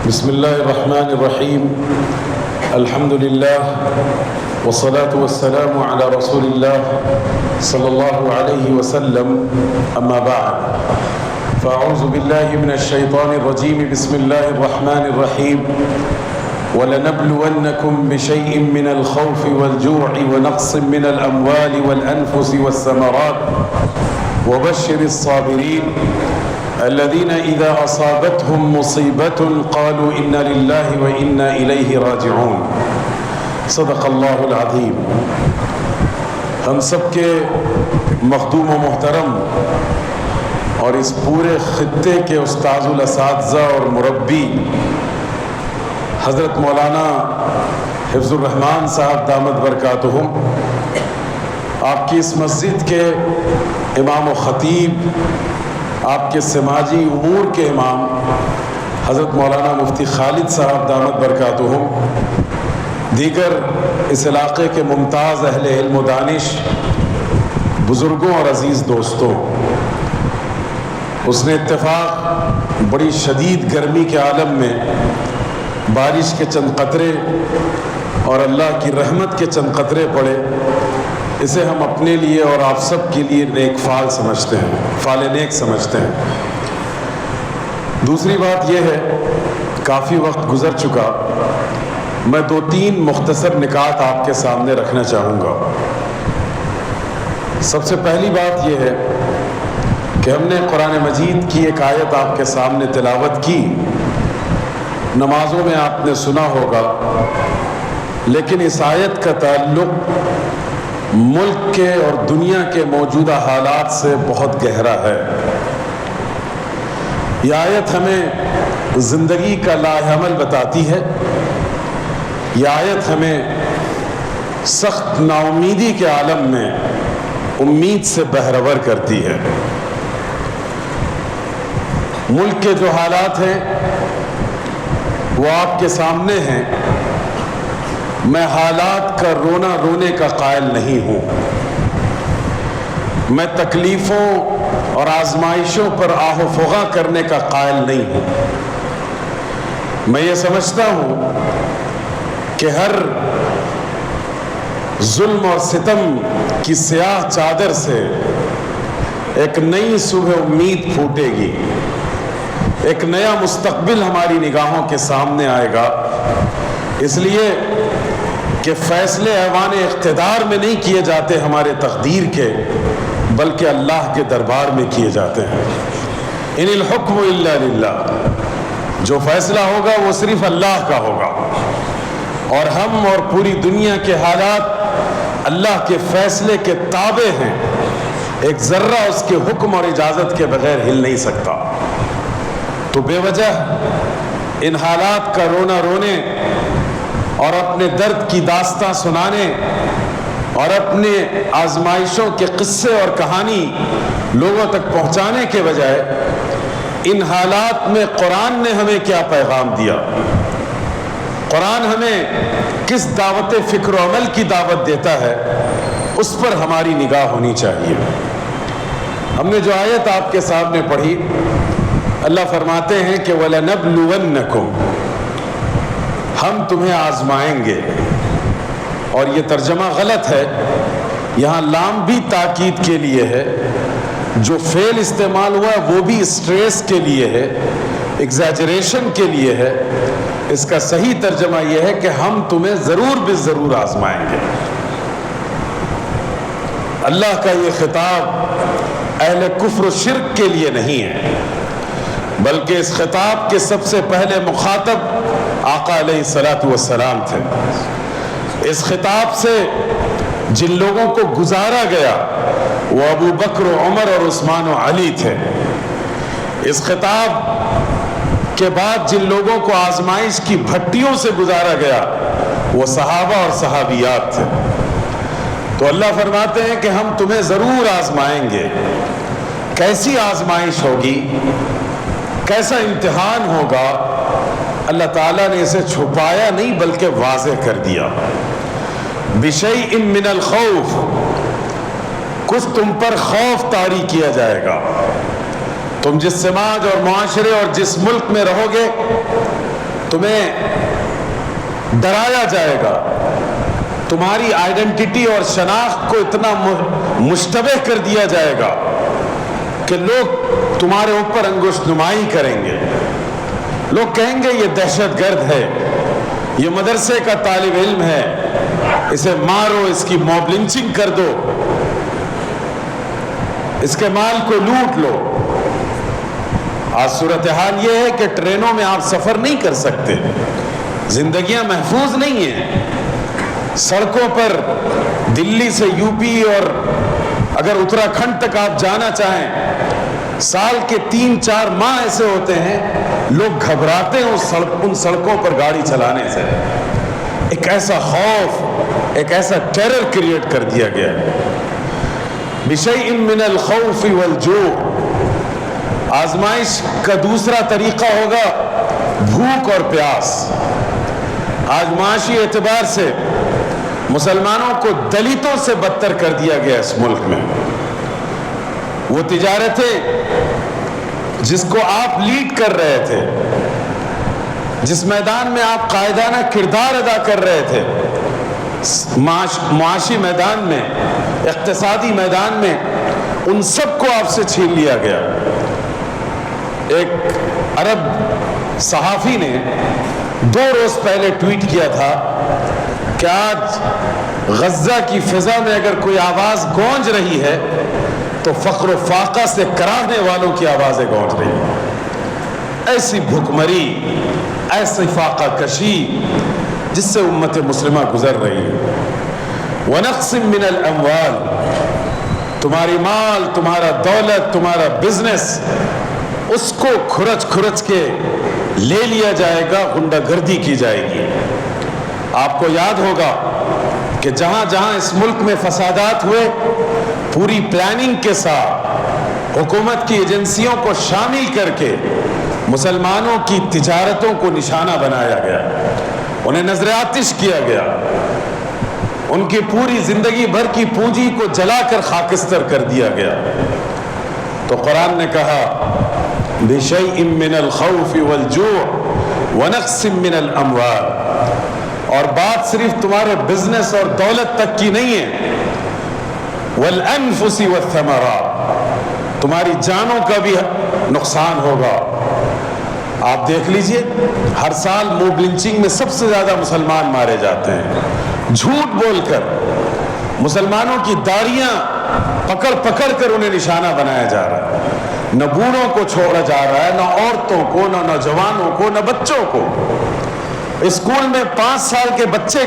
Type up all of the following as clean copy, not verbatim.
بسم الله الرحمن الرحيم. الحمد لله والصلاة والسلام على رسول الله صلى الله عليه وسلم. أما بعد فأعوذ بالله من الشيطان الرجيم. بسم الله الرحمن الرحيم. وَلَنَبْلُوَنَّكُمْ بِشَيْءٍ مِّنَ الْخَوْفِ وَالْجُوعِ وَنَقْصٍ مِّنَ الْأَمْوَالِ وَالْأَنفُسِ وَالثَّمَرَاتِ وَبَشِّرِ الصَّابِرِينَ الَّذِينَ إِذَا أَصَابَتْهُمْ مُصِيبَةٌ قَالُوا إِنَّا لِلَّهِ وَإِنَّا إِلَيْهِ رَاجِعُونَ. صدق اللہ العظیم. ہم سب کے مخدوم و محترم اور اس پورے خطے کے استاذ الاساتذہ اور مربی حضرت مولانا حفظ الرحمان صاحب دامت برکاتہم، آپ کی اس مسجد کے امام و خطیب، آپ کے سماجی امور کے امام حضرت مولانا مفتی خالد صاحب دامت برکاتہم، دیگر اس علاقے کے ممتاز اہل علم و دانش، بزرگوں اور عزیز دوستوں، اس نے اتفاق بڑی شدید گرمی کے عالم میں بارش کے چند قطرے اور اللہ کی رحمت کے چند قطرے پڑے، اسے ہم اپنے لیے اور آپ سب کے لیے نیک فال سمجھتے ہیں، فال نیک سمجھتے ہیں. دوسری بات یہ ہے، کافی وقت گزر چکا، میں 2-3 مختصر نکات آپ کے سامنے رکھنا چاہوں گا. سب سے پہلی بات یہ ہے کہ ہم نے قرآن مجید کی ایک آیت آپ کے سامنے تلاوت کی، نمازوں میں آپ نے سنا ہوگا، لیکن اس آیت کا تعلق ملک کے اور دنیا کے موجودہ حالات سے بہت گہرا ہے. یہ آیت ہمیں زندگی کا لاہ عمل بتاتی ہے. یہ آیت ہمیں سخت ناامیدی کے عالم میں امید سے بہرور کرتی ہے. ملک کے جو حالات ہیں وہ آپ کے سامنے ہیں. میں حالات کا رونا رونے کا قائل نہیں ہوں. میں تکلیفوں اور آزمائشوں پر آہ و فغاں کرنے کا قائل نہیں ہوں. میں یہ سمجھتا ہوں کہ ہر ظلم اور ستم کی سیاہ چادر سے ایک نئی صبح امید پھوٹے گی، ایک نیا مستقبل ہماری نگاہوں کے سامنے آئے گا. اس لیے کہ فیصلے ایوان اقتدار میں نہیں کیے جاتے ہمارے تقدیر کے، بلکہ اللہ کے دربار میں کیے جاتے ہیں. ان الحکم الا للہ، جو فیصلہ ہوگا وہ صرف اللہ کا ہوگا، اور ہم اور پوری دنیا کے حالات اللہ کے فیصلے کے تابع ہیں. ایک ذرہ اس کے حکم اور اجازت کے بغیر ہل نہیں سکتا. تو بے وجہ ان حالات کا رونا رونے اور اپنے درد کی داستاں سنانے اور اپنے آزمائشوں کے قصے اور کہانی لوگوں تک پہنچانے کے بجائے ان حالات میں قرآن نے ہمیں کیا پیغام دیا، قرآن ہمیں کس دعوت فکر و عمل کی دعوت دیتا ہے، اس پر ہماری نگاہ ہونی چاہیے. ہم نے جو آیت آپ کے سامنے پڑھی، اللہ فرماتے ہیں کہ وَلَنَبْلُوَنَّكُمْ، ہم تمہیں آزمائیں گے. اور یہ ترجمہ غلط ہے، یہاں لام بھی تاکید کے لیے ہے، جو فعل استعمال ہوا ہے وہ بھی اسٹریس کے لیے ہے، ایگزیجریشن کے لیے ہے. اس کا صحیح ترجمہ یہ ہے کہ ہم تمہیں ضرور بالضرور آزمائیں گے. اللہ کا یہ خطاب اہل کفر و شرک کے لیے نہیں ہے، بلکہ اس خطاب کے سب سے پہلے مخاطب آقا علیہ السلام تھے. اس خطاب سے جن لوگوں کو گزارا گیا وہ ابو بکر و عمر اور عثمان و علی تھے. اس خطاب کے بعد جن لوگوں کو آزمائش کی بھٹیوں سے گزارا گیا وہ صحابہ اور صحابیات تھے. تو اللہ فرماتے ہیں کہ ہم تمہیں ضرور آزمائیں گے. کیسی آزمائش ہوگی، کیسا امتحان ہوگا، اللہ تعالیٰ نے اسے چھپایا نہیں بلکہ واضح کر دیا. بِشَيْءٍ مِّنَ الْخَوْفِ، کچھ تم پر خوف طاری کیا جائے گا. تم جس سماج اور معاشرے اور جس ملک میں رہو گے تمہیں ڈرایا جائے گا، تمہاری آئیڈینٹی اور شناخت کو اتنا مشتبہ کر دیا جائے گا کہ لوگ تمہارے اوپر انگشت نمائی کریں گے. لوگ کہیں گے یہ دہشت گرد ہے، یہ مدرسے کا طالب علم ہے، اسے مارو، اس کی موب لنچنگ کر دو، اس کے مال کو لوٹ لو. آج صورتحال یہ ہے کہ ٹرینوں میں آپ سفر نہیں کر سکتے، زندگیاں محفوظ نہیں ہیں. سڑکوں پر دلی سے یو پی اور اگر اتراکھنڈ تک آپ جانا چاہیں، سال کے 3-4 ماہ ایسے ہوتے ہیں لوگ گھبراتے ہیں ان سڑکوں پر گاڑی چلانے سے. ایک ایسا خوف، ایک ایسا ٹیرر کریٹ کر دیا گیا ہے. بِشَيْءٍ مِّنَ الْخَوْفِ وَالْجُوعِ. آزمائش کا دوسرا طریقہ ہوگا بھوک اور پیاس. آج معاشی اعتبار سے مسلمانوں کو دلتوں سے بدتر کر دیا گیا اس ملک میں. وہ تجارتیں جس کو آپ لیڈ کر رہے تھے، جس میدان میں آپ قائدانہ کردار ادا کر رہے تھے، معاشی میدان میں، اقتصادی میدان میں، ان سب کو آپ سے چھین لیا گیا. ایک عرب صحافی نے 2 روز پہلے ٹویٹ کیا تھا کہ آج غزہ کی فضا میں اگر کوئی آواز گونج رہی ہے تو فقر و فاقہ سے کراہنے والوں کی آوازیں گونج رہی ہیں. ایسی بھکمری، ایسی فاقہ کشی جس سے امت مسلمہ گزر رہی ہے. وَنَقْسٍ مِّنَ الْأَمْوَالِ. تمہاری مال، تمہارا دولت، تمہارا بزنس، اس کو کھرچ کے لے لیا جائے گا، غنڈہ گردی کی جائے گی. آپ کو یاد ہوگا کہ جہاں جہاں اس ملک میں فسادات ہوئے، پوری پلاننگ کے ساتھ حکومت کی ایجنسیوں کو شامل کر کے مسلمانوں کی تجارتوں کو نشانہ بنایا گیا، انہیں نظر آتش کیا گیا، ان کی پوری زندگی بھر کی پونجی کو جلا کر خاکستر کر دیا گیا. تو قرآن نے کہا بِشَيْءٍ مِّنَ الْخَوْفِ وَالْجُوعِ وَنَقْسٍ مِّنَ الْأَمْوَالِ. اور بات صرف تمہارے بزنس اور دولت تک کی نہیں ہے، وَالْأَنفُسِ وَالثَّمَرَاتِ. تمہاری جانوں کا بھی نقصان ہوگا. آپ دیکھ لیجئے، ہر سال موب لنچنگ میں سب سے زیادہ مسلمان مارے جاتے ہیں. جھوٹ بول کر مسلمانوں کی داڑیاں پکڑ کر انہیں نشانہ بنایا جا رہا ہے. نہ بوڑھوں کو چھوڑا جا رہا ہے، نہ عورتوں کو، نہ نوجوانوں کو، نہ بچوں کو. اسکول میں 5 سال کے بچے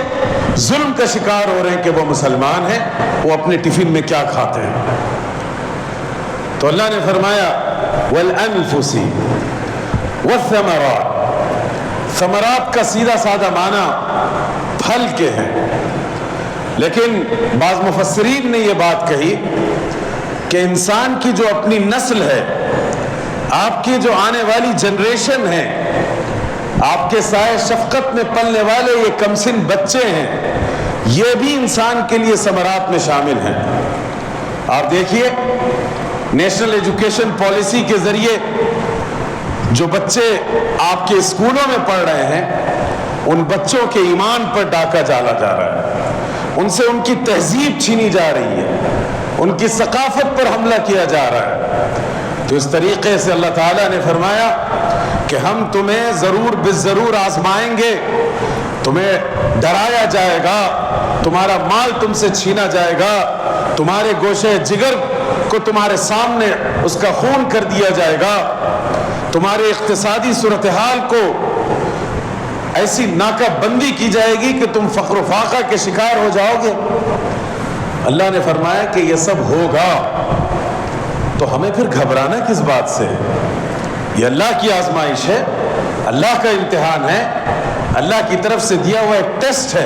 ظلم کا شکار ہو رہے ہیں کہ وہ مسلمان ہیں، وہ اپنے ٹفن میں کیا کھاتے ہیں. تو اللہ نے فرمایا وَالْأَنفُسِ وَالثَّمَرَاتِ. ثمرات کا سیدھا سادہ معنی پھل کے ہیں، لیکن بعض مفسرین نے یہ بات کہی کہ انسان کی جو اپنی نسل ہے، آپ کی جو آنے والی جنریشن ہے، آپ کے سائے شفقت میں پلنے والے یہ کمسن بچے ہیں، یہ بھی انسان کے لیے ثمرات میں شامل ہیں. آپ دیکھیے نیشنل ایجوکیشن پالیسی کے ذریعے جو بچے آپ کے اسکولوں میں پڑھ رہے ہیں، ان بچوں کے ایمان پر ڈاکہ ڈالا جا رہا ہے، ان سے ان کی تہذیب چھینی جا رہی ہے، ان کی ثقافت پر حملہ کیا جا رہا ہے. تو اس طریقے سے اللہ تعالیٰ نے فرمایا کہ ہم تمہیں ضرور بالضرور آزمائیں گے، تمہیں ڈرایا جائے گا، تمہارا مال تم سے چھینا جائے گا، تمہارے گوشے جگر کو تمہارے سامنے اس کا خون کر دیا جائے گا، تمہارے اقتصادی صورتحال کو ایسی ناکہ بندی کی جائے گی کہ تم فقر و فاقہ کے شکار ہو جاؤ گے. اللہ نے فرمایا کہ یہ سب ہوگا، تو ہمیں پھر گھبرانا کس بات سے؟ یہ اللہ کی آزمائش ہے، اللہ کا امتحان ہے، اللہ کی طرف سے دیا ہوا ایک ٹیسٹ ہے.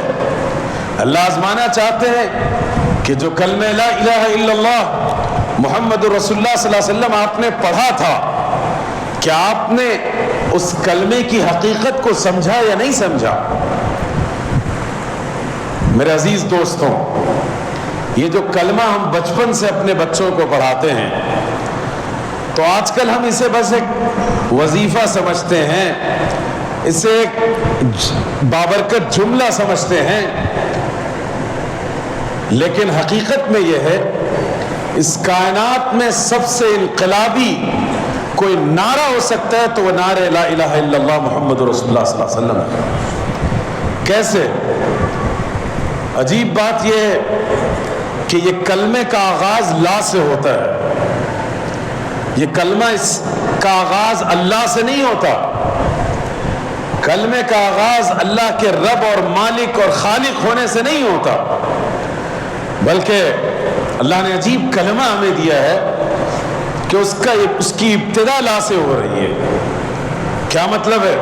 اللہ آزمانا چاہتے ہیں کہ جو کلمہ لا الہ الا اللہ محمد رسول اللہ صلی اللہ علیہ وسلم آپ نے پڑھا تھا، کیا آپ نے اس کلمے کی حقیقت کو سمجھا یا نہیں سمجھا؟ میرے عزیز دوستوں، یہ جو کلمہ ہم بچپن سے اپنے بچوں کو پڑھاتے ہیں، تو آج کل ہم اسے بس ایک وظیفہ سمجھتے ہیں، اسے ایک بابرکت جملہ سمجھتے ہیں، لیکن حقیقت میں یہ ہے اس کائنات میں سب سے انقلابی کوئی نعرہ ہو سکتا ہے تو وہ نعرہ لا الہ الا اللہ محمد رسول اللہ صلی اللہ علیہ وسلم ہے۔ کیسے؟ عجیب بات یہ ہے کہ یہ کلمے کا آغاز لا سے ہوتا ہے، یہ کلمہ اس کا آغاز اللہ سے نہیں ہوتا، کلمے کا آغاز اللہ کے رب اور مالک اور خالق ہونے سے نہیں ہوتا، بلکہ اللہ نے عجیب کلمہ ہمیں دیا ہے کہ اس کی ابتدا لا سے ہو رہی ہے۔ کیا مطلب ہے؟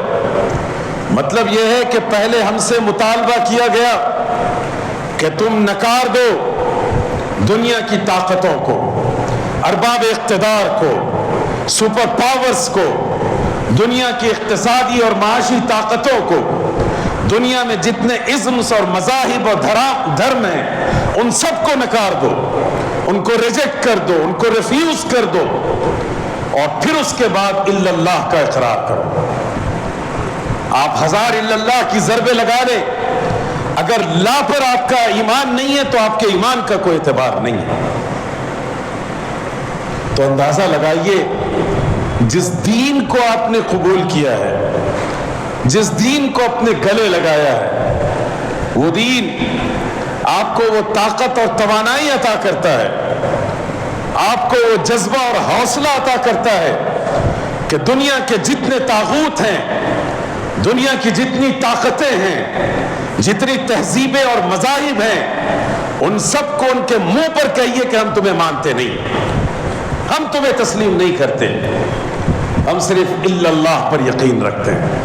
مطلب یہ ہے کہ پہلے ہم سے مطالبہ کیا گیا کہ تم نکار دو دنیا کی طاقتوں کو، ارباب اقتدار کو، سپر پاورز کو، دنیا کی اقتصادی اور معاشی طاقتوں کو، دنیا میں جتنے ازمس اور مذاہب اور دھرم ہیں ان سب کو نکار دو، ان کو ریجیکٹ کر دو، ان کو ریفیوز کر دو، اور پھر اس کے بعد الا اللہ کا اقرار کرو۔ آپ ہزار الا اللہ کی ضربیں لگا لیں، اگر لا پر آپ کا ایمان نہیں ہے تو آپ کے ایمان کا کوئی اعتبار نہیں ہے۔ تو اندازہ لگائیے جس دین کو آپ نے قبول کیا ہے، جس دین کو اپنے گلے لگایا ہے، وہ دین آپ کو وہ طاقت اور توانائی عطا کرتا ہے، آپ کو وہ جذبہ اور حوصلہ عطا کرتا ہے کہ دنیا کے جتنے طاغوت ہیں، دنیا کی جتنی طاقتیں ہیں، جتنی تہذیبیں اور مذاہب ہیں، ان سب کو ان کے منہ پر کہیے کہ ہم تمہیں مانتے نہیں، ہم تمہیں تسلیم نہیں کرتے، ہم صرف الا اللہ پر یقین رکھتے ہیں۔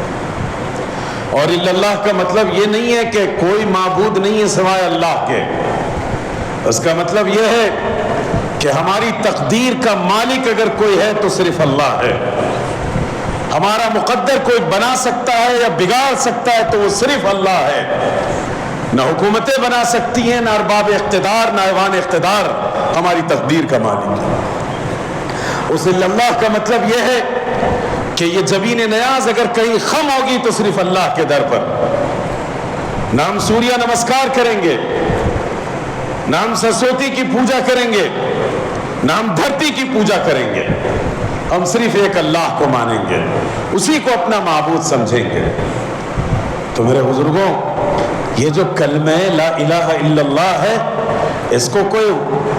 اور الا اللہ کا مطلب یہ نہیں ہے کہ کوئی معبود نہیں ہے سوائے اللہ کے، اس کا مطلب یہ ہے کہ ہماری تقدیر کا مالک اگر کوئی ہے تو صرف اللہ ہے، ہمارا مقدر کوئی بنا سکتا ہے یا بگاڑ سکتا ہے تو وہ صرف اللہ ہے، نہ حکومتیں بنا سکتی ہیں، نہ ارباب اقتدار، نہ ایوان اقتدار ہماری تقدیر کا مالک ہے۔ اس الا اللہ کا مطلب یہ ہے کہ یہ جبین نیاز اگر کہیں خم ہوگی تو صرف اللہ کے در پر، نہ ہم سوریہ نمسکار کریں گے، نہ ہم سرسوتی کی پوجا کریں گے، نہ ہم دھرتی کی پوجا کریں گے، ہم صرف ایک اللہ کو مانیں گے، اسی کو اپنا معبود سمجھیں گے۔ تو میرے بزرگوں، یہ جو کلمہ لا الہ الا اللہ ہے، اس کو کوئی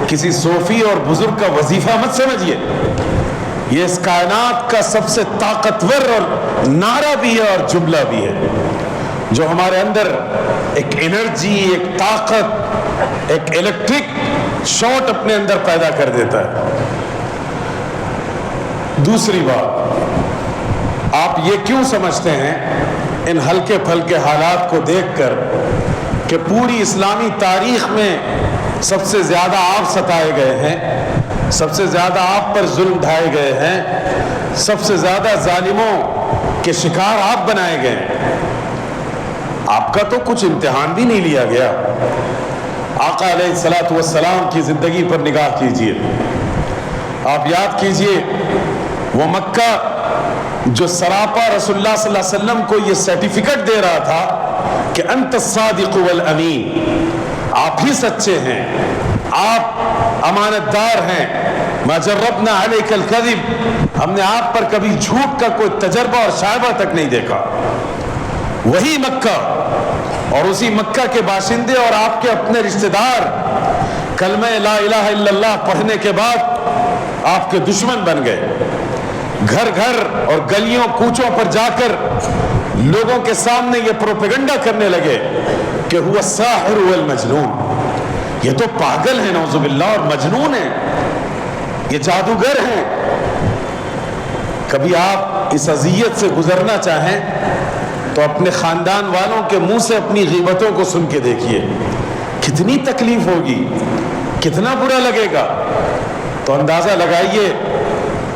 کسی صوفی اور بزرگ کا وظیفہ مت سمجھیے، یہ اس کائنات کا سب سے طاقتور اور نعرہ بھی ہے اور جملہ بھی ہے، جو ہمارے اندر ایک انرجی، ایک طاقت، ایک الیکٹرک شاٹ اپنے اندر پیدا کر دیتا ہے۔ دوسری بات، آپ یہ کیوں سمجھتے ہیں ان ہلکے پھلکے حالات کو دیکھ کر کہ پوری اسلامی تاریخ میں سب سے زیادہ آپ ستائے گئے ہیں، سب سے زیادہ آپ پر ظلم ڈھائے گئے ہیں، سب سے زیادہ ظالموں کے شکار آپ بنائے گئے ہیں؟ آپ کا تو کچھ امتحان بھی نہیں لیا گیا۔ آقا علیہ الصلوۃ والسلام کی زندگی پر نگاہ کیجئے، آپ یاد کیجئے وہ مکہ جو سراپا رسول اللہ صلی اللہ علیہ وسلم کو یہ سرٹیفکیٹ دے رہا تھا کہ انت الصادق والامین، آپ ہی سچے ہیں، آپ امانت دار ہیں، ما جربنا علیک الکذب، ہم نے آپ پر کبھی جھوٹ کا کوئی تجربہ اور شائبہ تک نہیں دیکھا۔ وہی مکہ اور اسی مکہ کے باشندے اور آپ کے اپنے رشتہ دار کلمہ لا الہ الا اللہ پڑھنے کے بعد آپ کے دشمن بن گئے، گھر گھر اور گلیوں کوچوں پر جا کر لوگوں کے سامنے یہ پروپیگنڈا کرنے لگے کہ هو الساحر والمجنون، یہ تو پاگل ہیں نعوذ باللہ اور مجنون ہیں، یہ جادوگر ہیں۔ کبھی آپ اس اذیت سے گزرنا چاہیں تو اپنے خاندان والوں کے منہ سے اپنی غیبتوں کو سن کے دیکھیے، کتنی تکلیف ہوگی، کتنا برا لگے گا۔ تو اندازہ لگائیے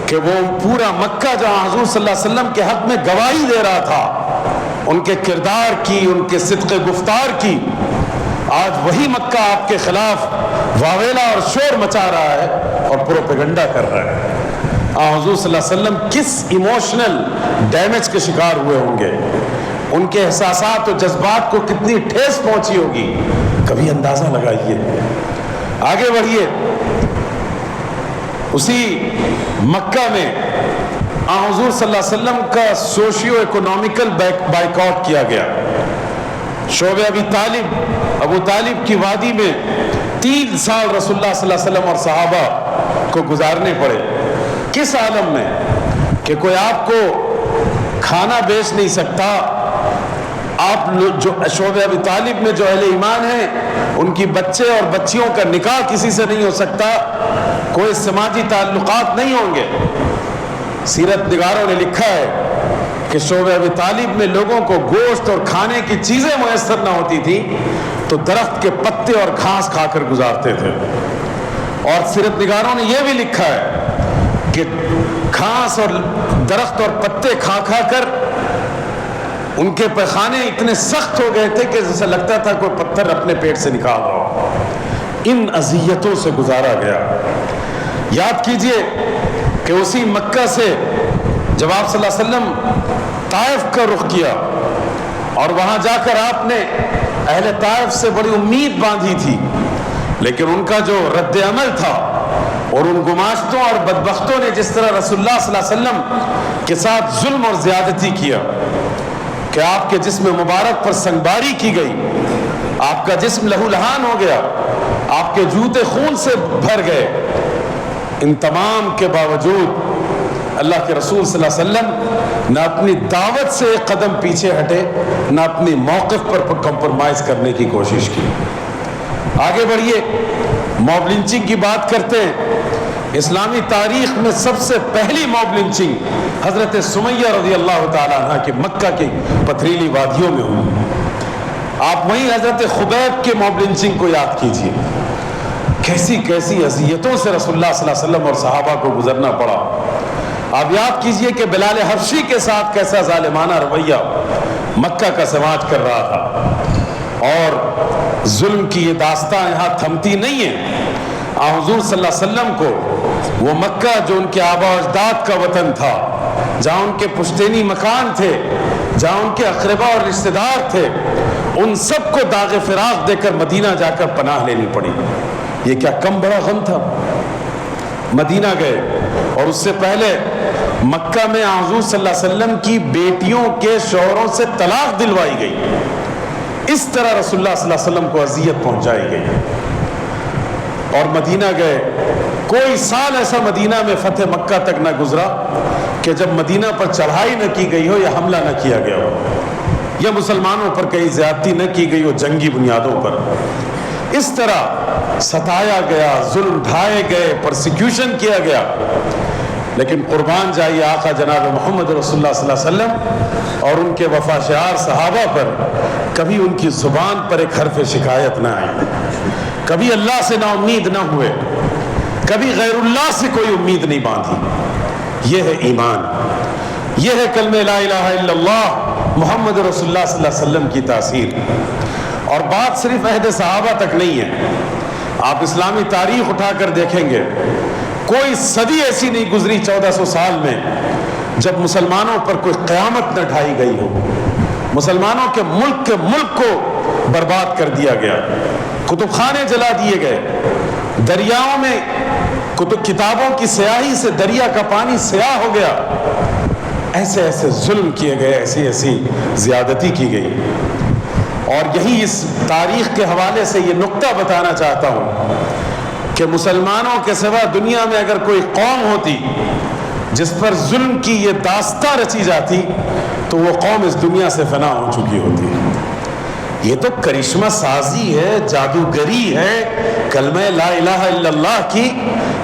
کہ وہ پورا مکہ جہاں حضور صلی اللہ علیہ وسلم کے حق میں گواہی دے رہا تھا، ان کے کردار کی، ان کے صدق گفتار کی، آج وہی مکہ آپ کے خلاف واویلا اور شور مچا رہا ہے اور پروپیگنڈا کر رہا ہے۔ حضور صلی اللہ علیہ وسلم کس ایموشنل ڈیمیج کے شکار ہوئے ہوں گے، ان کے احساسات و جذبات کو کتنی ٹھیس پہنچی ہوگی، کبھی اندازہ لگائیے۔ آگے بڑھیے، اسی مکہ میں حضور صلی اللہ علیہ وسلم کا سوشیو اکنامیکل بائیکاٹ کیا گیا۔ شعب ابو طالب کی وادی میں 3 سال رسول اللہ صلی اللہ علیہ وسلم اور صحابہ کو گزارنے پڑے۔ کس عالم میں کہ کوئی آپ کو کھانا بیچ نہیں سکتا، آپ جو شعب ابی طالب میں جو اہل ایمان ہیں ان کی بچے اور بچیوں کا نکاح کسی سے نہیں ہو سکتا، کوئی سماجی تعلقات نہیں ہوں گے۔ سیرت نگاروں نے لکھا ہے کہ شعب ابی طالب میں لوگوں کو گوشت اور کھانے کی چیزیں میسر نہ ہوتی تھی تو درخت کے پتے اور گھاس کھا کر گزارتے تھے۔ اور سیرت نگاروں نے یہ بھی لکھا ہے کہ گھاس اور درخت اور پتے کھا کھا کر ان کے پیخانے اتنے سخت ہو گئے تھے کہ جیسے لگتا تھا کوئی پتھر اپنے پیٹ سے نکال رہا ہو۔ ان اذیتوں سے گزارا گیا۔ یاد کیجئے کہ اسی مکہ سے جب آپ صلی اللہ علیہ وسلم طائف کا رخ کیا اور وہاں جا کر آپ نے اہل طائف سے بڑی امید باندھی تھی، لیکن ان کا جو رد عمل تھا اور ان گماشتوں اور بدبختوں نے جس طرح رسول اللہ صلی اللہ علیہ وسلم کے ساتھ ظلم اور زیادتی کیا کہ آپ کے جسم مبارک پر سنگباری کی گئی، آپ کا جسم لہو لہان ہو گیا، آپ کے جوتے خون سے بھر گئے، ان تمام کے باوجود اللہ کے رسول صلی اللہ علیہ وسلم نہ اپنی دعوت سے ایک قدم پیچھے ہٹے، نہ اپنی موقف پر کمپرومائز کرنے کی کوشش کی۔ آگے بڑھیے، موب لنچنگ کی بات کرتے ہیں۔ اسلامی تاریخ میں سب سے پہلی موب لنچنگ حضرت سمیہ رضی اللہ تعالیٰ عنہ کی مکہ کی پتھریلی وادیوں میں ہوئی۔ آپ وہیں حضرت خبیب کے موب لنچنگ کو یاد کیجئے، کیسی کیسی اذیتوں سے رسول اللہ صلی اللہ علیہ وسلم اور صحابہ کو گزرنا پڑا۔ آپ یاد کیجئے کہ بلال حبشی کے ساتھ کیسا ظالمانہ رویہ مکہ کا سماج کر رہا تھا، اور ظلم کی یہ داستان یہاں تھمتی نہیں ہے۔ حضور صلی اللہ علیہ وسلم کو وہ مکہ جو ان کے آبا و اجداد کا وطن تھا، جہاں ان کے پشتینی مکان تھے، جہاں ان کے اقربا اور رشتہ دار تھے، ان سب کو داغ فراق دے کر مدینہ جا کر پناہ لینی پڑی۔ یہ کیا کم بڑا غم تھا؟ مدینہ گئے، اور اس سے پہلے مکہ میں حضور صلی اللہ علیہ وسلم کی بیٹیوں کے شوہروں سے طلاق دلوائی گئی۔ اس طرح رسول اللہ صلی اللہ علیہ وسلم کو اذیت پہنچائی گئی۔ اور مدینہ گئے، کوئی سال ایسا مدینہ میں فتح مکہ تک نہ گزرا کہ جب مدینہ پر چڑھائی نہ کی گئی ہو یا حملہ نہ کیا گیا ہو، یا مسلمانوں پر کہیں زیادتی نہ کی گئی ہو جنگی بنیادوں پر۔ اس طرح ستایا گیا، ظلم ڈھائے گئے، پرسیکیوشن کیا گیا، لیکن قربان جائیے آقا جناب محمد رسول اللہ صلی اللہ علیہ وسلم اور ان کے وفا شعار صحابہ پر کبھی ان کی زبان پر ایک حرف شکایت نہ آئی، کبھی اللہ سے نا امید نہ ہوئے، کبھی غیر اللہ سے کوئی امید نہیں باندھی۔ یہ ہے ایمان، یہ ہے کلمہ لا الہ الا اللہ محمد رسول اللہ صلی اللہ علیہ وسلم کی تاثیر۔ اور بات صرف عہد صحابہ تک نہیں ہے، آپ اسلامی تاریخ اٹھا کر دیکھیں گے، کوئی صدی ایسی نہیں گزری 1400 سال میں جب مسلمانوں پر کوئی قیامت نہ ڈھائی گئی ہو۔ مسلمانوں کے ملک کو برباد کر دیا گیا، کتب خانے جلا دیے گئے، دریاؤں میں کتابوں کی سیاہی سے دریا کا پانی سیاہ ہو گیا، ایسے ایسے ظلم کیے گئے، ایسی ایسی زیادتی کی گئی۔ اور یہی اس تاریخ کے حوالے سے یہ نقطہ بتانا چاہتا ہوں کہ مسلمانوں کے سوا دنیا میں اگر کوئی قوم ہوتی جس پر ظلم کی یہ داستان رچی جاتی تو وہ قوم اس دنیا سے فنا ہو چکی ہوتی۔ یہ تو کرشمہ سازی ہے، جادوگری ہے کلمہ لا الہ الا اللہ کی،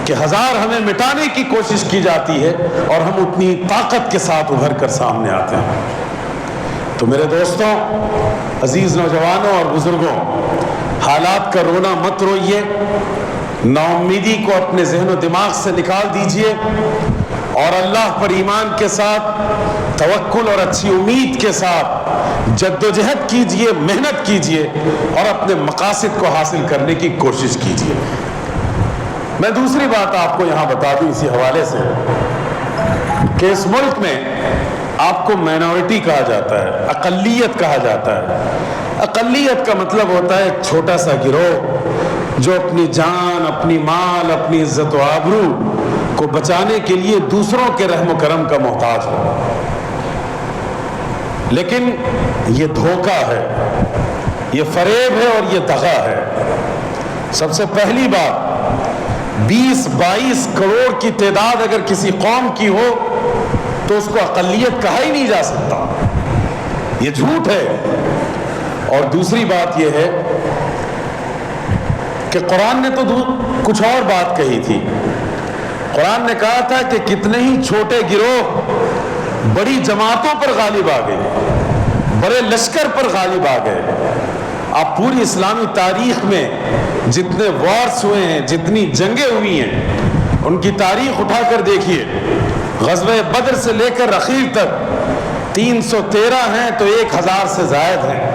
کہ ہزار ہمیں مٹانے کی کوشش کی جاتی ہے اور ہم اتنی طاقت کے ساتھ ابھر کر سامنے آتے ہیں۔ تو میرے دوستوں، عزیز نوجوانوں اور بزرگوں، حالات کا رونا مت روئیے، نا امیدی کو اپنے ذہن و دماغ سے نکال دیجئے، اور اللہ پر ایمان کے ساتھ، توکل اور اچھی امید کے ساتھ جدوجہد کیجئے، محنت کیجئے اور اپنے مقاصد کو حاصل کرنے کی کوشش کیجئے۔ میں دوسری بات آپ کو یہاں بتا دوں اسی حوالے سے کہ اس ملک میں آپ کو مائنورٹی کہا جاتا ہے، اقلیت کہا جاتا ہے۔ اقلیت کا مطلب ہوتا ہے ایک چھوٹا سا گروہ جو اپنی جان، اپنی مال، اپنی عزت و آبرو کو بچانے کے لیے دوسروں کے رحم و کرم کا محتاج ہو۔ لیکن یہ دھوکہ ہے، یہ فریب ہے اور یہ دغا ہے۔ سب سے پہلی بات، 20-22 کروڑ کی تعداد اگر کسی قوم کی ہو تو اس کو اقلیت کہا ہی نہیں جا سکتا، یہ جھوٹ ہے۔ اور دوسری بات یہ ہے کہ قرآن نے تو کچھ اور بات کہی تھی۔ قرآن نے کہا تھا کہ کتنے ہی چھوٹے گروہ بڑی جماعتوں پر غالب آ گئے، بڑے لشکر پر غالب آ گئے۔ آپ پوری اسلامی تاریخ میں جتنے وارز ہوئے ہیں، جتنی جنگیں ہوئی ہیں، ان کی تاریخ اٹھا کر دیکھیے، غزوہ بدر سے لے کر اخیر تک 313 ہیں تو 1000 سے زائد ہیں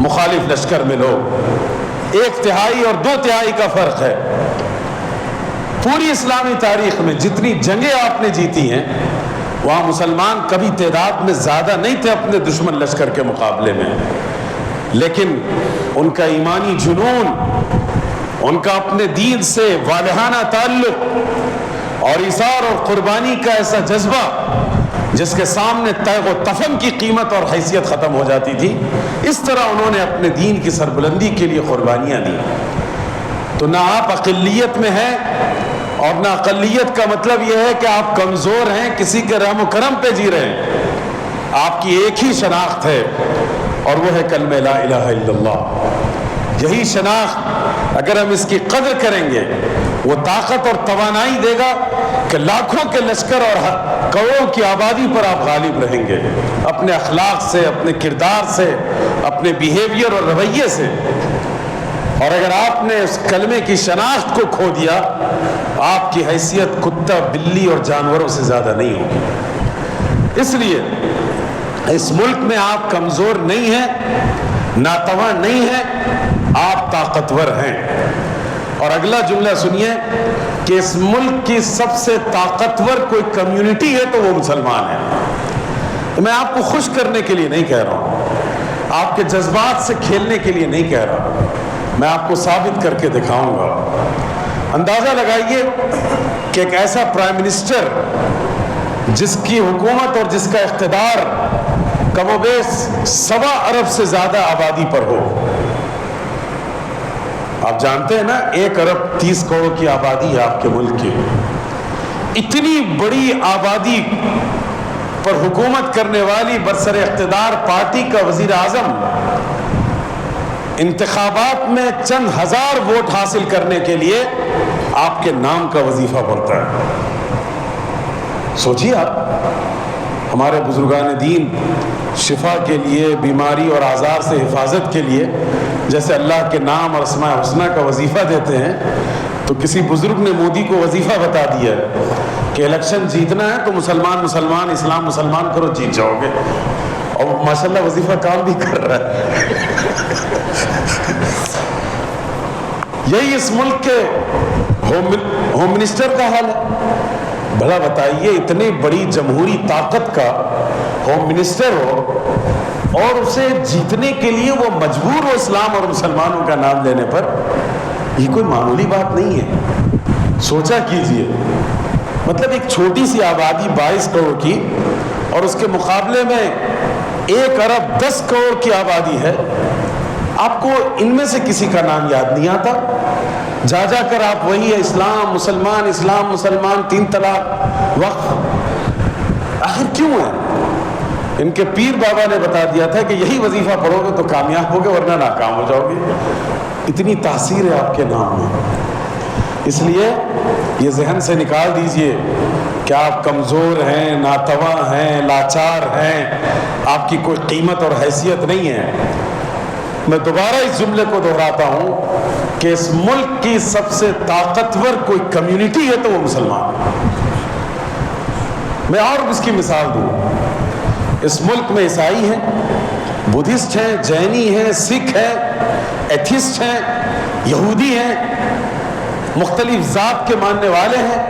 مخالف لشکر میں لوگ، 1/3 اور 2/3 کا فرق ہے۔ پوری اسلامی تاریخ میں جتنی جنگیں آپ نے جیتی ہیں، وہاں مسلمان کبھی تعداد میں زیادہ نہیں تھے اپنے دشمن لشکر کے مقابلے میں، لیکن ان کا ایمانی جنون، ان کا اپنے دین سے والہانہ تعلق اور ایثار اور قربانی کا ایسا جذبہ جس کے سامنے تیغ و تفن کی قیمت اور حیثیت ختم ہو جاتی تھی، اس طرح انہوں نے اپنے دین کی سربلندی کے لیے قربانیاں دی۔ تو نہ آپ اقلیت میں ہیں، اور نہ اقلیت کا مطلب یہ ہے کہ آپ کمزور ہیں، کسی کے رحم و کرم پہ جی رہے ہیں۔ آپ کی ایک ہی شناخت ہے اور وہ ہے کلمہ لا الہ الا اللہ۔ یہی شناخت اگر ہم اس کی قدر کریں گے، وہ طاقت اور توانائی دے گا کہ لاکھوں کے لشکر اور کروڑوں کی آبادی پر آپ غالب رہیں گے، اپنے اخلاق سے، اپنے کردار سے، اپنے بیہیویئر اور رویے سے۔ اور اگر آپ نے اس کلمے کی شناخت کو کھو دیا، آپ کی حیثیت کتا، بلی اور جانوروں سے زیادہ نہیں ہوگی۔ اس لیے اس ملک میں آپ کمزور نہیں ہیں، ناتواں نہیں ہیں، آپ طاقتور ہیں۔ اور اگلا جملہ سنیے کہ اس ملک کی سب سے طاقتور کوئی کمیونٹی ہے تو وہ مسلمان ہے۔ میں آپ کو خوش کرنے کے لیے نہیں کہہ رہا ہوں، آپ کے جذبات سے کھیلنے کے لیے نہیں کہہ رہا، میں آپ کو ثابت کر کے دکھاؤں گا۔ اندازہ لگائیے کہ ایک ایسا پرائم منسٹر جس کی حکومت اور جس کا اقتدار کم و بیش 1.25 ارب سے زیادہ آبادی پر ہو۔ آپ جانتے ہیں نا 1 ارب 30 کروڑ کی آبادی ہے آپ کے ملک کی۔ اتنی بڑی آبادی پر حکومت کرنے والی برسر اقتدار پارٹی کا وزیر اعظم انتخابات میں چند ہزار ووٹ حاصل کرنے کے لیے آپ کے نام کا وظیفہ پڑتا ہے۔ سوچیے آپ، ہمارے بزرگان دین شفا کے لیے، بیماری اور آزار سے حفاظت کے لیے جیسے اللہ کے نام اور اسماء حسنہ کا وظیفہ دیتے ہیں، تو کسی بزرگ نے مودی کو وظیفہ بتا دیا ہے کہ الیکشن جیتنا ہے تو مسلمان مسلمان، اسلام مسلمان کرو، جیت جاؤ گے۔ اور ماشاءاللہ وظیفہ کام بھی کر رہا ہے۔ یہی اس ملک کے ہوم منسٹر کا حال ہے۔ بھلا بتائیے، اتنی بڑی جمہوری طاقت کا ہوم منسٹر ہو اور اسے جیتنے کے لیے وہ مجبور ہو اسلام اور مسلمانوں کا نام لینے پر، یہ کوئی معمولی بات نہیں ہے۔ سوچا کیجئے، مطلب ایک چھوٹی سی آبادی 22 کروڑ کی، اور اس کے مقابلے میں 1 ارب 10 کروڑ کی آبادی ہے۔ آپ کو ان میں سے کسی کا نام یاد نہیں آتا؟ جا جا کر آپ وہی ہے، اسلام مسلمان، اسلام مسلمان، 3 طلاق، وقف۔ آخر کیوں ہے؟ ان کے پیر بابا نے بتا دیا تھا کہ یہی وظیفہ پڑھو گے تو کامیاب ہوگے، ورنہ ناکام ہو جاؤ گے۔ اتنی تاثیر ہے آپ کے نام میں۔ اس لیے یہ ذہن سے نکال دیجئے کہ آپ کمزور ہیں، ناتواں ہیں، لاچار ہیں، آپ کی کوئی قیمت اور حیثیت نہیں ہے۔ میں دوبارہ اس جملے کو دہراتا ہوں کہ اس ملک کی سب سے طاقتور کوئی کمیونٹی ہے تو وہ مسلمان۔ میں اور اس کی مثال دوں، اس ملک میں عیسائی ہیں، بدھسٹ ہیں، جینی ہیں، سکھ ہیں، ایتھسٹ ہیں، یہودی ہیں، مختلف ذات کے ماننے والے ہیں،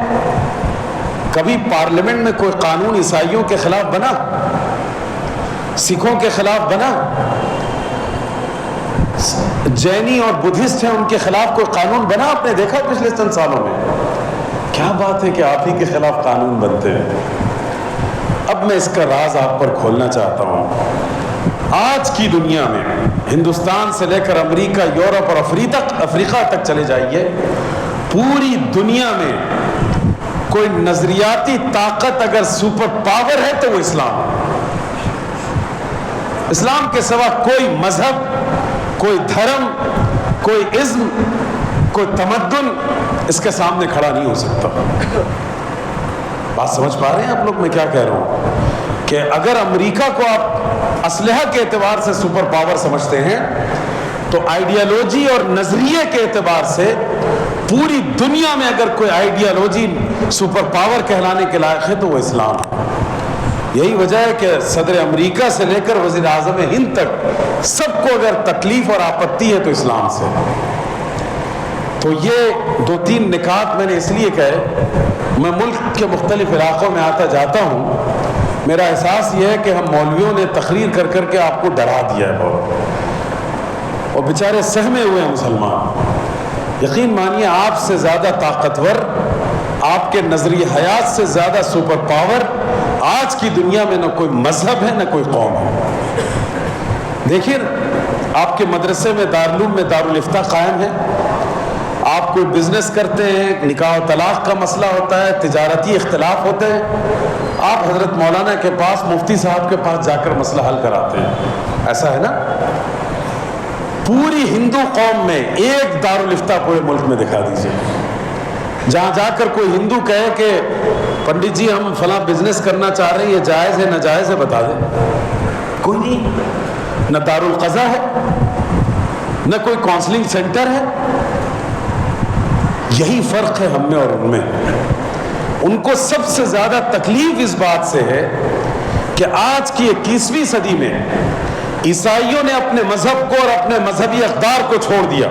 کبھی پارلیمنٹ میں کوئی قانون عیسائیوں کے خلاف بنا؟ سکھوں کے خلاف بنا؟ جینی اور بدھسٹ ہیں ان کے خلاف کوئی قانون بنا؟ آپ نے دیکھا پچھلے چند سالوں میں؟ کیا بات ہے کہ آپ ہی کے خلاف قانون بنتے ہیں۔ اب میں اس کا راز آپ پر کھولنا چاہتا ہوں۔ آج کی دنیا میں ہندوستان سے لے کر امریکہ، یورپ اور افریقہ تک چلے جائیے، پوری دنیا میں کوئی نظریاتی طاقت اگر سپر پاور ہے تو وہ اسلام ہے۔ اسلام کے سوا کوئی مذہب، کوئی دھرم، کوئی ازم، کوئی تمدن اس کے سامنے کھڑا نہیں ہو سکتا۔ بات سمجھ پا رہے ہیں آپ لوگ میں کیا کہہ رہا ہوں؟ کہ اگر امریکہ کو آپ اسلحہ کے اعتبار سے سپر پاور سمجھتے ہیں تو آئیڈیالوجی اور نظریے کے اعتبار سے پوری دنیا میں اگر کوئی آئیڈیالوجی سپر پاور کہلانے کے لائق ہے تو وہ اسلام ہے۔ یہی وجہ ہے کہ صدر امریکہ سے لے کر وزیر اعظم ہند تک سب کو اگر تکلیف اور آپتی ہے تو اسلام سے۔ تو یہ 2-3 نکات میں نے اس لیے کہے، میں ملک کے مختلف علاقوں میں آتا جاتا ہوں، میرا احساس یہ ہے کہ ہم مولویوں نے تقریر کر کر کے آپ کو ڈرا دیا ہے بہت، اور بیچارے سہمے ہوئے ہیں مسلمان۔ یقین مانیے آپ سے زیادہ طاقتور، آپ کے نظریہ حیات سے زیادہ سپر پاور آج کی دنیا میں نہ کوئی مذہب ہے نہ کوئی قوم ہے۔ دیکھیے آپ کے مدرسے میں، دارالعلوم میں دارالافتاء قائم ہے، آپ کوئی بزنس کرتے ہیں، نکاح و طلاق کا مسئلہ ہوتا ہے، تجارتی اختلاف ہوتے ہیں، آپ حضرت مولانا کے پاس، مفتی صاحب کے پاس جا کر مسئلہ حل کراتے ہیں، ایسا ہے نا؟ پوری ہندو قوم میں ایک دارالافتاء پورے ملک میں دکھا دیجیے جہاں جا کر کوئی ہندو کہے کہ پنڈت جی ہم فلاں بزنس کرنا چاہ رہے ہیں، یہ جائز ہے ناجائز ہے بتا دیں۔ کوئی نہیں، نہ دارالقضا ہے، نہ کوئی کاؤنسلنگ سینٹر ہے۔ یہی فرق ہے ہم میں اور ان میں۔ ان کو سب سے زیادہ تکلیف اس بات سے ہے کہ آج کی 21ویں صدی میں عیسائیوں نے اپنے مذہب کو اور اپنے مذہبی اقدار کو چھوڑ دیا،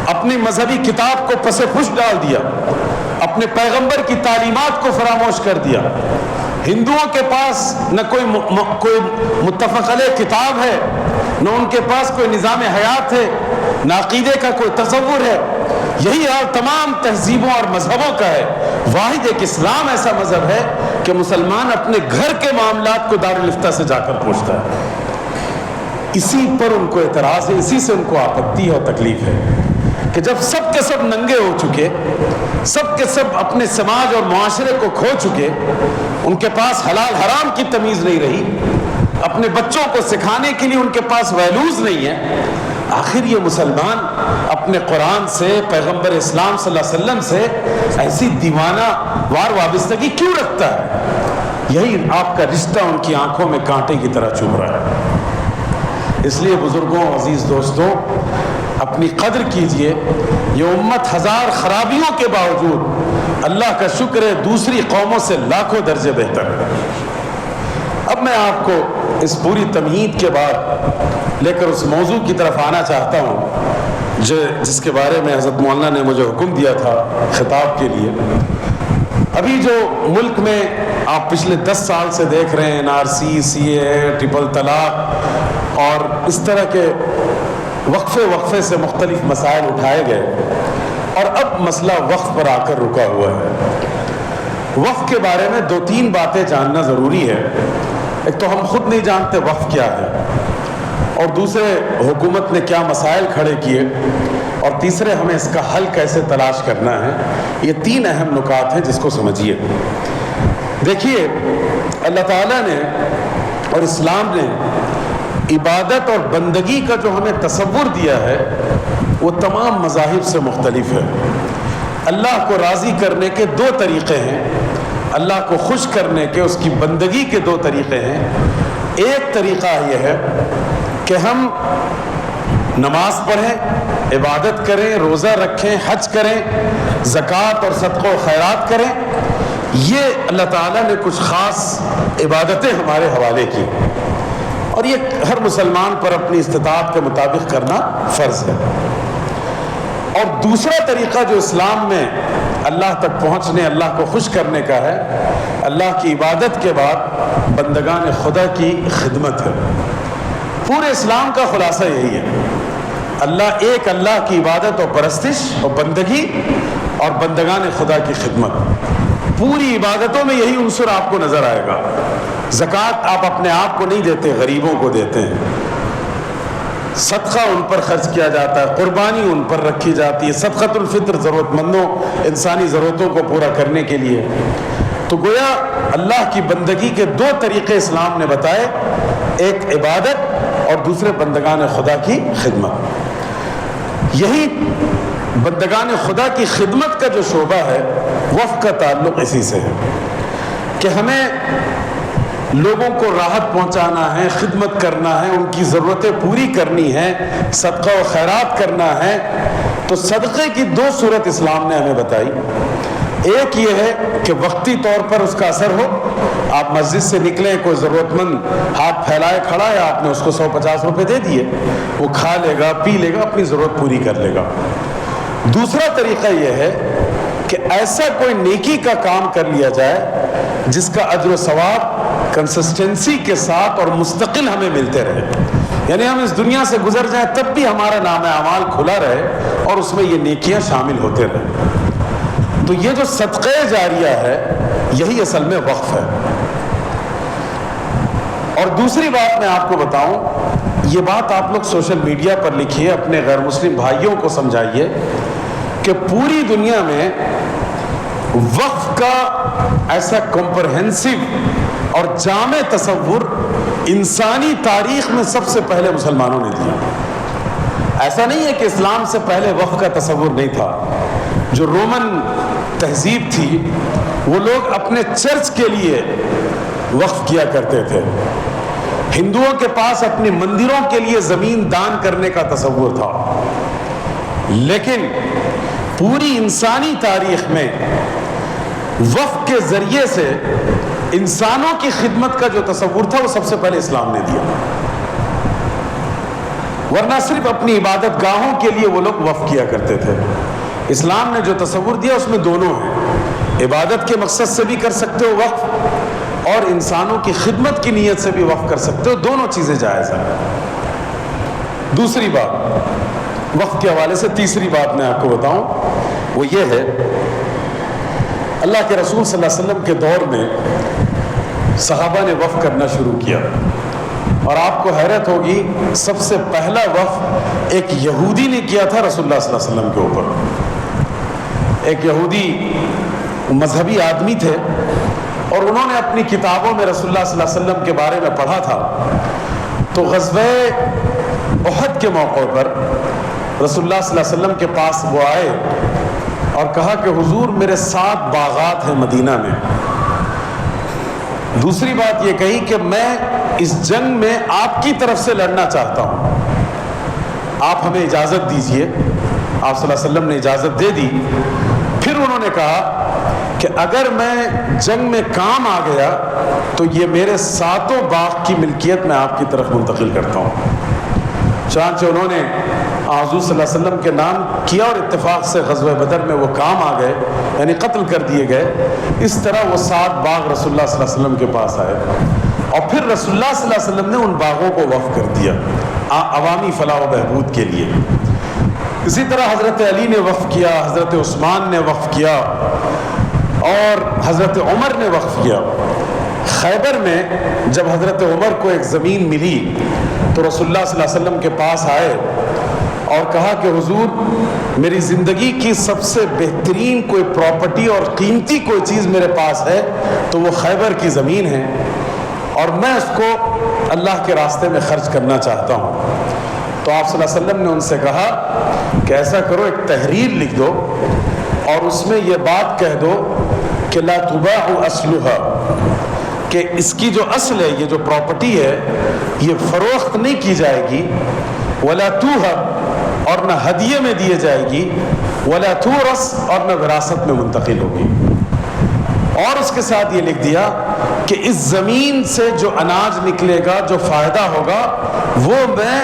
اپنی مذہبی کتاب کو پس پش ڈال دیا، اپنے پیغمبر کی تعلیمات کو فراموش کر دیا۔ ہندوؤں کے پاس نہ کوئی متفق علیہ کتاب ہے، نہ ان کے پاس کوئی نظام حیات ہے، نہ عقیدے کا کوئی تصور ہے۔ یہی حال تمام تہذیبوں اور مذہبوں کا ہے۔ واحد ایک اسلام ایسا مذہب ہے کہ مسلمان اپنے گھر کے معاملات کو دارالفتاء سے جا کر پوچھتا ہے۔ اسی پر ان کو اعتراض ہے، اسی سے ان کو آپتی ہے اور تکلیف ہے کہ جب سب کے سب ننگے ہو چکے، سب کے سب اپنے سماج اور معاشرے کو کھو چکے، ان کے پاس حلال حرام کی تمیز نہیں رہی، اپنے بچوں کو سکھانے کے لیے ان کے پاس ویلوز نہیں ہے، آخر یہ مسلمان اپنے قرآن سے، پیغمبر اسلام صلی اللہ علیہ وسلم سے ایسی دیوانہ وار وابستگی کیوں رکھتا ہے؟ یہی آپ کا رشتہ ان کی آنکھوں میں کانٹے کی طرح چبھ رہا ہے۔ اس لیے بزرگوں، عزیز دوستوں، اپنی قدر کیجئے۔ یہ امت ہزار خرابیوں کے باوجود اللہ کا شکر ہے دوسری قوموں سے لاکھوں درجے بہتر ہے۔ اب میں آپ کو اس پوری تمہید کے بعد لے کر اس موضوع کی طرف آنا چاہتا ہوں جس کے بارے میں حضرت مولانا نے مجھے حکم دیا تھا خطاب کے لیے۔ ابھی جو ملک میں آپ پچھلے 10 سال سے دیکھ رہے ہیں، NRC، CAA، ٹرپل طلاق اور اس طرح کے وقفے سے مختلف مسائل اٹھائے گئے، اور اب مسئلہ وقف پر آ کر رکا ہوا ہے۔ وقف کے بارے میں 2-3 باتیں جاننا ضروری ہے۔ ایک تو ہم خود نہیں جانتے وقف کیا ہے، اور دوسرے حکومت نے کیا مسائل کھڑے کیے، اور تیسرے ہمیں اس کا حل کیسے تلاش کرنا ہے۔ یہ 3 اہم نکات ہیں جس کو سمجھیے۔ دیکھیے اللہ تعالیٰ نے اور اسلام نے عبادت اور بندگی کا جو ہمیں تصور دیا ہے وہ تمام مذاہب سے مختلف ہے۔ اللہ کو راضی کرنے کے 2 طریقے ہیں، اللہ کو خوش کرنے کے، اس کی بندگی کے 2 طریقے ہیں۔ ایک طریقہ یہ ہے کہ ہم نماز پڑھیں، عبادت کریں، روزہ رکھیں، حج کریں، زکوٰۃ اور صدقہ و خیرات کریں۔ یہ اللہ تعالیٰ نے کچھ خاص عبادتیں ہمارے حوالے کی، اور یہ ہر مسلمان پر اپنی استطاعت کے مطابق کرنا فرض ہے۔ اور دوسرا طریقہ جو اسلام میں اللہ تک پہنچنے، اللہ کو خوش کرنے کا ہے۔ اللہ کی عبادت کے بعد بندگان خدا کی خدمت ہے۔ پورے اسلام کا خلاصہ یہی ہے، اللہ ایک، اللہ کی عبادت اور پرستش اور بندگی، اور بندگان خدا کی خدمت۔ پوری عبادتوں میں یہی عنصر آپ کو نظر آئے گا۔ زکوٰۃ آپ اپنے آپ کو نہیں دیتے، غریبوں کو دیتے ہیں، صدقہ ان پر خرچ کیا جاتا ہے، قربانی ان پر رکھی جاتی ہے، صدقۃ الفطر ضرورت مندوں، انسانی ضرورتوں کو پورا کرنے کے لیے۔ تو گویا اللہ کی بندگی کے دو طریقے اسلام نے بتائے، ایک عبادت اور دوسرے بندگان خدا کی خدمت۔ یہی بندگان خدا کی خدمت کا جو شعبہ ہے، وقف کا تعلق اسی سے ہے کہ ہمیں لوگوں کو راحت پہنچانا ہے، خدمت کرنا ہے، ان کی ضرورتیں پوری کرنی ہے، صدقہ و خیرات کرنا ہے۔ تو صدقے کی دو صورت اسلام نے ہمیں بتائی۔ ایک یہ ہے کہ وقتی طور پر اس کا اثر ہو، آپ مسجد سے نکلیں، کوئی ضرورت مند ہاتھ پھیلائے کھڑا ہے، آپ نے اس کو 150 روپے دے دیے، وہ کھا لے گا، پی لے گا، اپنی ضرورت پوری کر لے گا۔ دوسرا طریقہ یہ ہے کہ ایسا کوئی نیکی کا کام کر لیا جائے جس کا اجر و ثواب کنسسٹنسی کے ساتھ اور مستقل ہمیں ملتے رہے، یعنی ہم اس دنیا سے گزر جائیں تب بھی ہمارا نام اعمال کھلا رہے اور اس میں یہ نیکیاں شامل ہوتے رہے۔ تو یہ جو صدقہ جاریہ ہے، یہی اصل میں وقف ہے۔ اور دوسری بات میں آپ کو بتاؤں، یہ بات آپ لوگ سوشل میڈیا پر لکھیے، اپنے غیر مسلم بھائیوں کو سمجھائیے کہ پوری دنیا میں وقف کا ایسا کمپرہنسو اور جامع تصور انسانی تاریخ میں سب سے پہلے مسلمانوں نے دیا۔ ایسا نہیں ہے کہ اسلام سے پہلے وقف کا تصور نہیں تھا۔ جو رومن تہذیب تھی، وہ لوگ اپنے چرچ کے لیے وقف کیا کرتے تھے۔ ہندوؤں کے پاس اپنی مندروں کے لیے زمین دان کرنے کا تصور تھا، لیکن پوری انسانی تاریخ میں وقف کے ذریعے سے انسانوں کی خدمت کا جو تصور تھا، وہ سب سے پہلے اسلام نے دیا۔ ورنہ صرف اپنی عبادت گاہوں کے لیے وہ لوگ وقف کیا کرتے تھے۔ اسلام نے جو تصور دیا اس میں دونوں ہیں، عبادت کے مقصد سے بھی کر سکتے ہو وقف، اور انسانوں کی خدمت کی نیت سے بھی وقف کر سکتے ہو، دونوں چیزیں جائز ہیں۔ دوسری بات وقف کے حوالے سے، تیسری بات میں آپ کو بتاؤں، وہ یہ ہے، اللہ کے رسول صلی اللہ علیہ وسلم کے دور میں صحابہ نے وقف کرنا شروع کیا، اور آپ کو حیرت ہوگی، سب سے پہلا وقف ایک یہودی نے کیا تھا رسول اللہ صلی اللہ علیہ وسلم کے اوپر۔ ایک یہودی مذہبی آدمی تھے، اور انہوں نے اپنی کتابوں میں رسول اللہ صلی اللہ علیہ وسلم کے بارے میں پڑھا تھا۔ تو غزوہ احد کے موقع پر رسول اللہ صلی اللہ علیہ وسلم کے پاس وہ آئے اور کہا کہ حضور میرے 7 باغات ہیں مدینہ میں۔ دوسری بات یہ کہی کہ میں اس جنگ میں آپ کی طرف سے لڑنا چاہتا ہوں، آپ ہمیں اجازت دیجئے۔ آپ صلی اللہ علیہ وسلم نے اجازت دے دی۔ پھر انہوں نے کہا کہ اگر میں جنگ میں کام آ گیا تو یہ میرے 7 باغ کی ملکیت میں آپ کی طرف منتقل کرتا ہوں۔ چنانچہ انہوں نے حضور صلی اللہ علیہ وسلم کے نام کیا، اور اتفاق سے غزوہ بدر میں وہ کام آ گئے، یعنی قتل کر دیے گئے۔ اس طرح وہ 7 باغ رسول اللہ صلی اللہ علیہ وسلم کے پاس آئے، اور پھر رسول اللہ صلی اللہ علیہ وسلم نے ان باغوں کو وقف کر دیا عوامی فلاح و بہبود کے لیے۔ اسی طرح حضرت علی نے وقف کیا، حضرت عثمان نے وقف کیا، اور حضرت عمر نے وقف کیا۔ خیبر میں جب حضرت عمر کو ایک زمین ملی تو رسول اللہ صلی اللہ علیہ وسلم کے پاس آئے اور کہا کہ حضور میری زندگی کی سب سے بہترین کوئی پراپرٹی اور قیمتی کوئی چیز میرے پاس ہے تو وہ خیبر کی زمین ہے، اور میں اس کو اللہ کے راستے میں خرچ کرنا چاہتا ہوں۔ تو آپ صلی اللہ علیہ وسلم نے ان سے کہا کہ ایسا کرو، ایک تحریر لکھ دو اور اس میں یہ بات کہہ دو کہ لا تباع اصلها، کہ اس کی جو اصل ہے، یہ جو پراپرٹی ہے، یہ فروخت نہیں کی جائے گی، ولا توہب، اور نہ ہدیے میں دیے جائے گی، ولا تورث، اور نہ وراثت میں منتقل ہوگی۔ اور اس کے ساتھ یہ لکھ دیا کہ اس زمین سے جو اناج نکلے گا، جو فائدہ ہوگا، وہ میں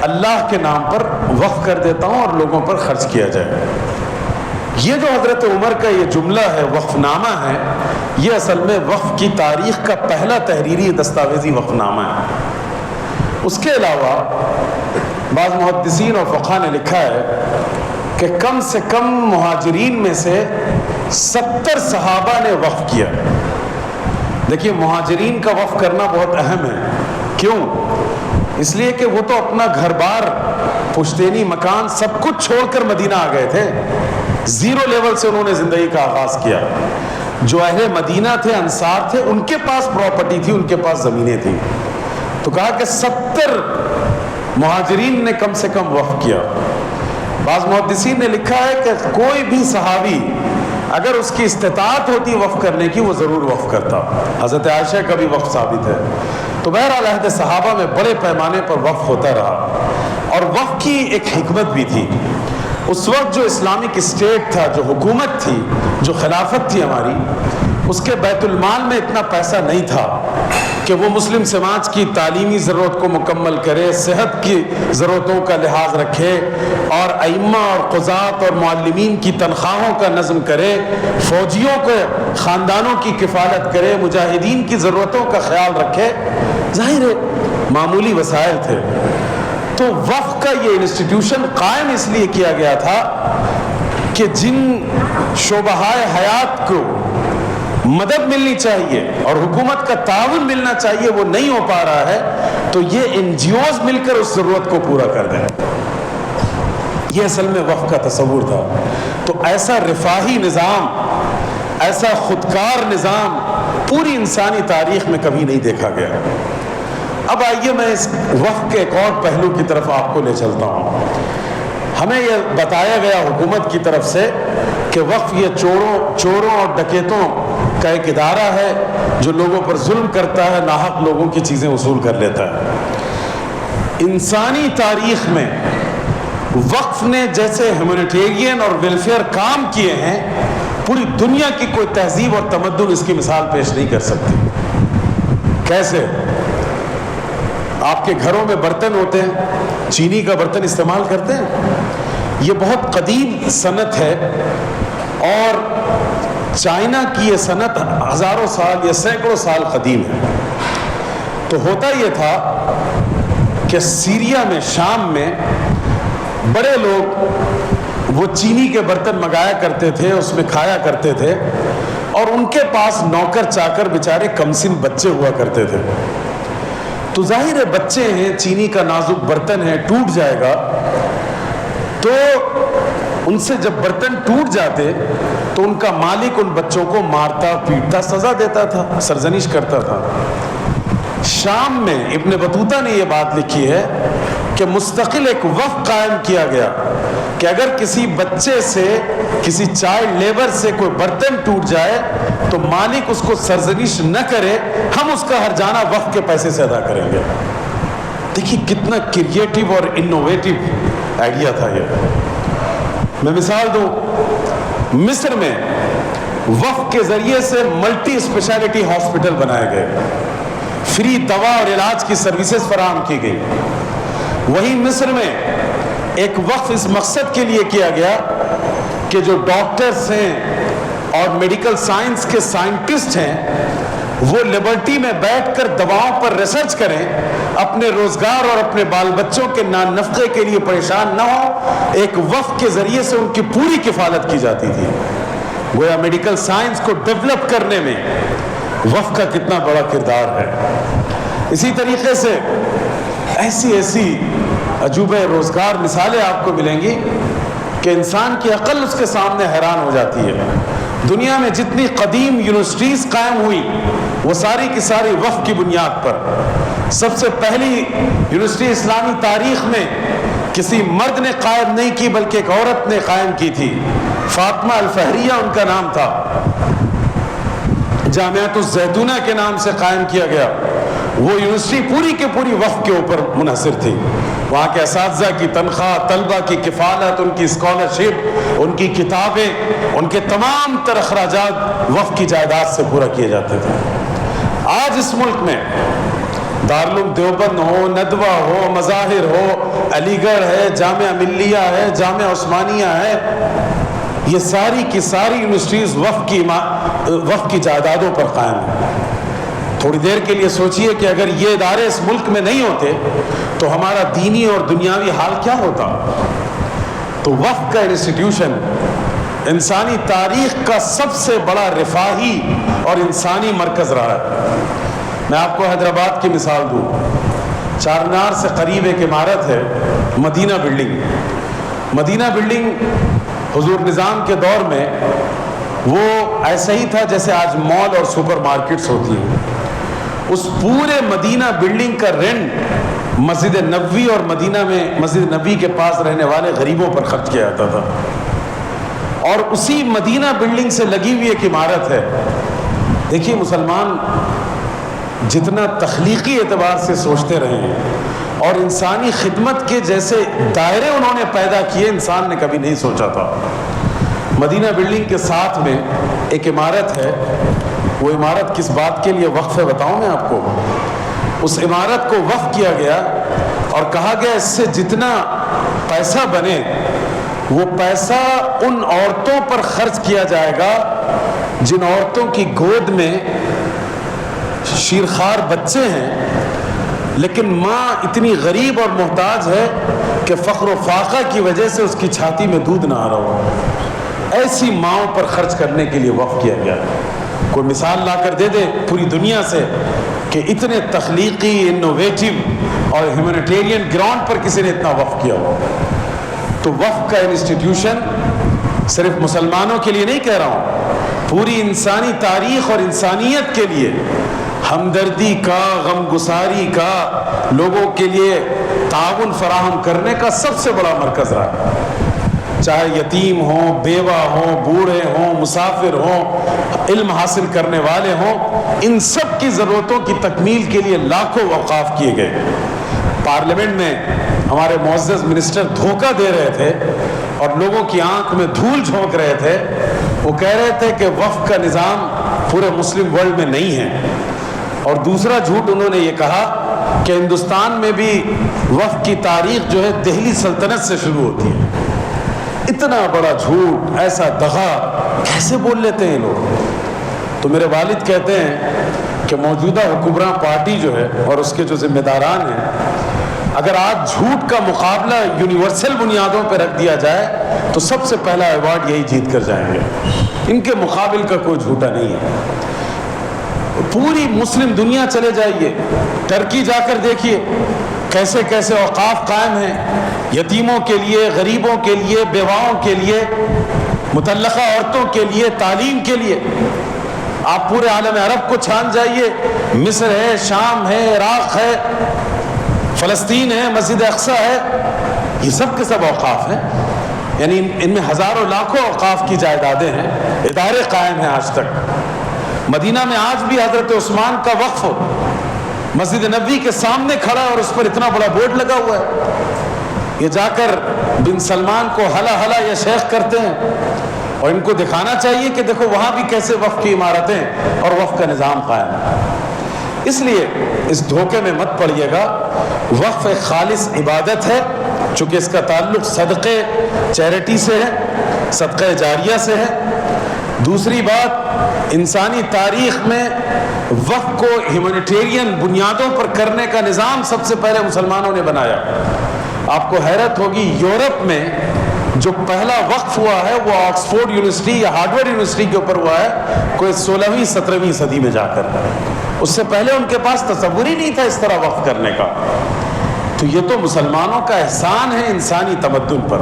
اللہ کے نام پر وقف کر دیتا ہوں اور لوگوں پر خرچ کیا جائے۔ یہ جو حضرت عمر کا یہ جملہ ہے، وقف نامہ ہے، یہ اصل میں وقف کی تاریخ کا پہلا تحریری دستاویزی وقف نامہ ہے۔ اس کے علاوہ بعض محدثین اور فقہاء نے لکھا ہے کہ کم سے کم مہاجرین میں سے 70 صحابہ نے وقف کیا۔ دیکھیے مہاجرین کا وقف کرنا بہت اہم ہے۔ کیوں؟ اس لیے کہ وہ تو اپنا گھر بار، پشتینی مکان سب کچھ چھوڑ کر مدینہ آ گئے تھے، زیرو لیول سے انہوں نے زندگی کا آغاز کیا۔ جو اہل مدینہ تھے، انصار تھے، ان کے پاس پراپرٹی تھی، ان کے پاس زمینیں تھیں، تو کہا کہ 70 مہاجرین نے کم سے کم وقف کیا۔ بعض محدثین نے لکھا ہے کہ کوئی بھی صحابی اگر اس کی استطاعت ہوتی وقف کرنے کی، وہ ضرور وقف کرتا۔ حضرت عائشہ کا بھی وقف ثابت ہے۔ تو بہرحال عہد صحابہ میں بڑے پیمانے پر وقف ہوتا رہا، اور وقف کی ایک حکمت بھی تھی۔ اس وقت جو اسلامک اسٹیٹ تھا، جو حکومت تھی، جو خلافت تھی ہماری، اس کے بیت المال میں اتنا پیسہ نہیں تھا کہ وہ مسلم سماج کی تعلیمی ضرورت کو مکمل کرے، صحت کی ضرورتوں کا لحاظ رکھے، اور ائمہ اور قضات اور معلمین کی تنخواہوں کا نظم کرے، فوجیوں کے خاندانوں کی کفالت کرے، مجاہدین کی ضرورتوں کا خیال رکھے۔ ظاہر ہے معمولی وسائل تھے۔ تو وقف کا یہ انسٹیٹیوشن قائم اس لیے کیا گیا تھا کہ جن شعبۂ حیات کو مدد ملنی چاہیے اور حکومت کا تعاون ملنا چاہیے، وہ نہیں ہو پا رہا ہے، تو یہ NGOs مل کر اس ضرورت کو پورا کر دیں۔ یہ اصل میں وقف کا تصور تھا۔ تو ایسا رفاہی نظام، ایسا خودکار نظام پوری انسانی تاریخ میں کبھی نہیں دیکھا گیا۔ اب آئیے میں اس وقف کے ایک اور پہلو کی طرف آپ کو لے چلتا ہوں۔ ہمیں یہ بتایا گیا حکومت کی طرف سے کہ وقف یہ چوروں اور ڈکیتوں کا ایک ادارہ ہے جو لوگوں پر ظلم کرتا ہے، ناحق لوگوں کی چیزیں وصول کر لیتا ہے۔ انسانی تاریخ میں وقف نے جیسے ہیومینیٹیرین اور ویلفیئر کام کیے ہیں، پوری دنیا کی کوئی تہذیب اور تمدن اس کی مثال پیش نہیں کر سکتی۔ کیسے؟ آپ کے گھروں میں برتن ہوتے ہیں، چینی کا برتن استعمال کرتے ہیں، یہ بہت قدیم صنعت ہے، اور چائنا کی یہ صنعت ہزاروں سال یا سینکڑوں سال قدیم ہے۔ تو ہوتا یہ تھا کہ سیریا میں، شام میں بڑے لوگ وہ چینی کے برتن منگایا کرتے تھے، اس میں کھایا کرتے تھے، اور ان کے پاس نوکر چاکر بیچارے کمسن بچے ہوا کرتے تھے۔ تو ظاہر ہے بچے ہیں، چینی کا نازک برتن ہے، ٹوٹ جائے گا، تو ان سے جب برتن ٹوٹ جاتے تو ان کا مالک ان بچوں کو مارتا، پیٹتا، سزا دیتا تھا، سرزنش کرتا تھا۔ شام میں ابن بطوطہ نے یہ بات لکھی ہے کہ مستقل ایک وقف قائم کیا گیا کہ اگر کسی بچے سے، کسی چائلڈ لیبر سے کوئی برتن ٹوٹ جائے تو مالک اس کو سرزنش نہ کرے، ہم اس کا ہرجانہ وقف کے پیسے سے ادا کریں گے۔ دیکھیے کتنا کریٹیو اور انوویٹو آئیڈیا تھا یہ۔ میں مثال دوں، مصر میں وقف کے ذریعے سے ملٹی اسپیشلٹی ہاسپٹل بنائے گئے، فری دوا اور علاج کی سروسز فراہم کی گئی۔ وہیں مصر میں ایک وقف اس مقصد کے لیے کیا گیا کہ جو ڈاکٹرز ہیں اور میڈیکل سائنس کے سائنٹسٹ ہیں، وہ لیبرٹی میں بیٹھ کر دواؤں پر ریسرچ کریں، اپنے روزگار اور اپنے بال بچوں کے نان نفقے کے لیے پریشان نہ ہوں۔ ایک وقف کے ذریعے سے ان کی پوری کفالت کی جاتی تھی۔ گویا میڈیکل سائنس کو ڈیولپ کرنے میں وقف کا کتنا بڑا کردار ہے۔ اسی طریقے سے ایسی عجوبہ روزگار مثالیں آپ کو ملیں گی کہ انسان کی عقل اس کے سامنے حیران ہو جاتی ہے۔ دنیا میں جتنی قدیم یونیورسٹیز قائم ہوئی وہ ساری کی ساری وقف کی بنیاد پر۔ سب سے پہلی یونیورسٹی اسلامی تاریخ میں کسی مرد نے قائم نہیں کی بلکہ ایک عورت نے قائم کی تھی، فاطمہ الفہریہ ان کا نام تھا۔ جامعۃ الزیتونہ کے نام سے قائم کیا گیا۔ وہ یونیورسٹی پوری کے پوری وقف کے اوپر منحصر تھی۔ وہاں کے اساتذہ کی تنخواہ، طلبہ کی کفالت، ان کی اسکالرشپ، ان کی کتابیں، ان کے تمام تر اخراجات وقف کی جائیداد سے پورا کیے جاتے تھے۔ آج اس ملک میں دارالعلوم دیوبند ہو، ندوہ ہو، مظاہر ہو، علی گڑھ ہے، جامعہ ملیہ ہے، جامعہ عثمانیہ ہے، یہ ساری کی ساری یونیورسٹیز وقف کی جائیدادوں پر قائم ہیں۔ تھوڑی دیر کے لیے سوچئے کہ اگر یہ ادارے اس ملک میں نہیں ہوتے تو ہمارا دینی اور دنیاوی حال کیا ہوتا۔ تو وقف کا انسٹیٹیوشن انسانی تاریخ کا سب سے بڑا رفاہی اور انسانی مرکز رہا ہے۔ میں آپ کو حیدرآباد کی مثال دوں، چار مینار سے قریب ایک عمارت ہے مدینہ بلڈنگ۔ مدینہ بلڈنگ حضور نظام کے دور میں وہ ایسا ہی تھا جیسے آج مال اور سپر مارکیٹس ہوتی ہیں۔ اس پورے مدینہ بلڈنگ کا رینٹ مسجد نبوی اور مدینہ میں مسجد نبوی کے پاس رہنے والے غریبوں پر خرچ کیا جاتا تھا۔ اور اسی مدینہ بلڈنگ سے لگی ہوئی ایک عمارت ہے۔ دیکھیے مسلمان جتنا تخلیقی اعتبار سے سوچتے رہے ہیں اور انسانی خدمت کے جیسے دائرے انہوں نے پیدا کیے، انسان نے کبھی نہیں سوچا تھا۔ مدینہ بلڈنگ کے ساتھ میں ایک عمارت ہے، وہ عمارت کس بات کے لیے وقف ہے بتاؤں میں آپ کو۔ اس عمارت کو وقف کیا گیا اور کہا گیا اس سے جتنا پیسہ بنے وہ پیسہ ان عورتوں پر خرچ کیا جائے گا جن عورتوں کی گود میں شیرخوار بچے ہیں، لیکن ماں اتنی غریب اور محتاج ہے کہ فقر و فاقہ کی وجہ سے اس کی چھاتی میں دودھ نہ آ رہا ہو۔ ایسی ماؤں پر خرچ کرنے کے لیے وقف کیا گیا۔ کوئی مثال لا کر دے دے پوری دنیا سے کہ اتنے تخلیقی، انوویٹو اور ہیومینیٹیرین گراؤنڈ پر کسی نے اتنا وقف کیا ہو۔ تو وقف کا انسٹیٹیوشن صرف مسلمانوں کے لیے نہیں کہہ رہا ہوں، پوری انسانی تاریخ اور انسانیت کے لیے ہمدردی کا، غم گساری کا، لوگوں کے لیے تعاون فراہم کرنے کا سب سے بڑا مرکز رہا ہے۔ چاہے یتیم ہوں، بیوہ ہوں، بوڑھے ہوں، مسافر ہوں، علم حاصل کرنے والے ہوں، ان سب کی ضرورتوں کی تکمیل کے لیے لاکھوں اوقاف کیے گئے۔ پارلیمنٹ میں ہمارے معزز منسٹر دھوکہ دے رہے تھے اور لوگوں کی آنکھ میں دھول جھونک رہے تھے۔ وہ کہہ رہے تھے کہ وقف کا نظام پورے مسلم ورلڈ میں نہیں ہے، اور دوسرا جھوٹ انہوں نے یہ کہا کہ ہندوستان میں بھی وقف کی تاریخ جو ہے دہلی سلطنت سے شروع ہوتی ہے۔ اتنا بڑا جھوٹ، ایسا دغا کیسے بول لیتے ہیں لوگ؟ تو میرے والد کہتے ہیں کہ موجودہ حکمراں پارٹی جو ہے اور اس کے جو ذمہ داران ہیں، اگر آج جھوٹ کا مقابلہ یونیورسل بنیادوں پہ رکھ دیا جائے تو سب سے پہلا ایوارڈ یہی جیت کر جائیں گے۔ ان کے مقابل کا کوئی جھوٹا نہیں ہے۔ پوری مسلم دنیا چلے جائیے، ترکی جا کر دیکھیے کیسے کیسے اوقاف قائم ہیں یتیموں کے لیے، غریبوں کے لیے، بیواؤں کے لیے، مطلقہ عورتوں کے لیے، تعلیم کے لیے۔ آپ پورے عالم عرب کو چھان جائیے، مصر ہے، شام ہے، عراق ہے، فلسطین ہے، مسجد اقصیٰ ہے، یہ سب کے سب اوقاف ہیں۔ یعنی ان میں ہزاروں لاکھوں اوقاف کی جائیدادیں ہیں، ادارے قائم ہیں آج تک۔ مدینہ میں آج بھی حضرت عثمان کا وقف مسجد نبوی کے سامنے کھڑا ہے اور اس پر اتنا بڑا بورڈ لگا ہوا ہے۔ یہ جا کر بن سلمان کو ہلا ہلا یا شیخ کرتے ہیں، اور ان کو دکھانا چاہیے کہ دیکھو وہاں بھی کیسے وقف کی عمارتیں اور وقف کا نظام قائم ہے۔ اس لیے اس دھوکے میں مت پڑیے گا۔ وقف ایک خالص عبادت ہے، چونکہ اس کا تعلق صدقے چیریٹی سے ہے، صدقہ جاریہ سے ہے۔ دوسری بات، انسانی تاریخ میں وقف کو ہیومینیٹیرین بنیادوں پر کرنے کا نظام سب سے پہلے مسلمانوں نے بنایا۔ آپ کو حیرت ہوگی، یورپ میں جو پہلا وقف ہوا ہے وہ آکسفورڈ یونیورسٹی یا ہارورڈ یونیورسٹی کے اوپر ہوا ہے، کوئی 16ویں 17ویں صدی میں جا کر۔ اس سے پہلے ان کے پاس تصور ہی نہیں تھا اس طرح وقف کرنے کا۔ تو یہ تو مسلمانوں کا احسان ہے انسانی تمدن پر۔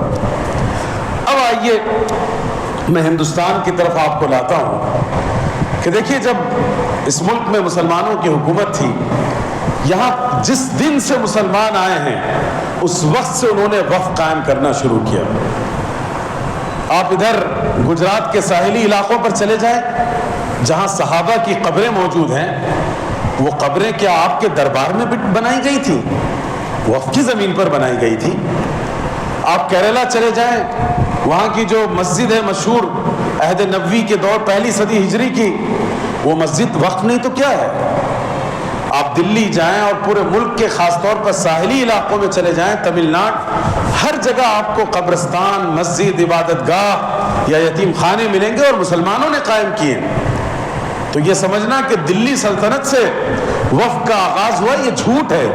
اب آئیے میں ہندوستان کی طرف آپ کو لاتا ہوں کہ دیکھیے، جب اس ملک میں مسلمانوں کی حکومت تھی، یہاں جس دن سے مسلمان آئے ہیں اس وقت سے انہوں نے وقف قائم کرنا شروع کیا۔ آپ ادھر گجرات کے ساحلی علاقوں پر چلے جائیں جہاں صحابہ کی قبریں موجود ہیں، وہ قبریں کیا آپ کے دربار میں بنائی گئی تھی؟ وقف کی زمین پر بنائی گئی تھی۔ آپ کیرلا چلے جائیں، وہاں کی جو مسجد ہے مشہور عہد نبوی کے دور، پہلی صدی ہجری کی، وہ مسجد وقف نہیں تو کیا ہے؟ آپ دلی جائیں اور پورے ملک کے خاص طور پر ساحلی علاقوں میں چلے جائیں، تمل ناڈو، ہر جگہ آپ کو قبرستان، مسجد، عبادت گاہ یا یتیم خانے ملیں گے اور مسلمانوں نے قائم کیے. تو یہ سمجھنا کہ دلی سلطنت سے وفد کا آغاز ہوا یہ جھوٹ ہے.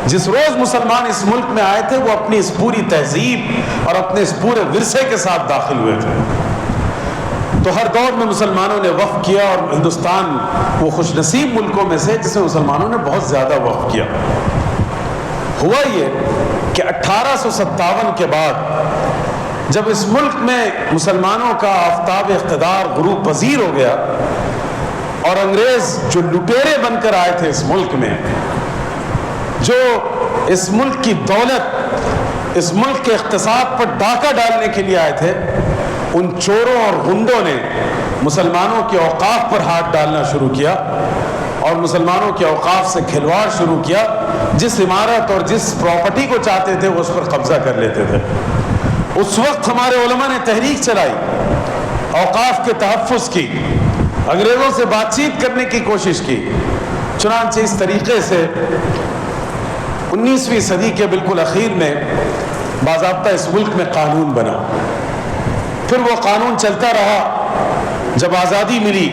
جس روز مسلمان اس ملک میں آئے تھے وہ اپنی اس پوری تہذیب اور اپنے اس پورے ورثے کے ساتھ داخل ہوئے تھے. تو ہر دور میں مسلمانوں نے وقف کیا اور ہندوستان وہ خوش نصیب ملکوں میں سے جس میں مسلمانوں نے بہت زیادہ وقف کیا. ہوا یہ کہ 1857 کے بعد جب اس ملک میں مسلمانوں کا آفتاب اقتدار غروب پذیر ہو گیا اور انگریز جو لٹیرے بن کر آئے تھے اس ملک میں، جو اس ملک کی دولت، اس ملک کے اقتصاد پر ڈاکہ ڈالنے کے لیے آئے تھے، ان چوروں اور غنڈوں نے مسلمانوں کے اوقاف پر ہاتھ ڈالنا شروع کیا اور مسلمانوں کے اوقاف سے کھلواڑ شروع کیا. جس عمارت اور جس پراپرٹی کو چاہتے تھے وہ اس پر قبضہ کر لیتے تھے. اس وقت ہمارے علماء نے تحریک چلائی، اوقاف کے تحفظ کی، انگریزوں سے بات چیت کرنے کی کوشش کی. چنانچہ اس طریقے سے 19ویں صدی کے بالکل اخیر میں باضابطہ اس ملک میں قانون بنا. پھر وہ قانون چلتا رہا جب آزادی ملی.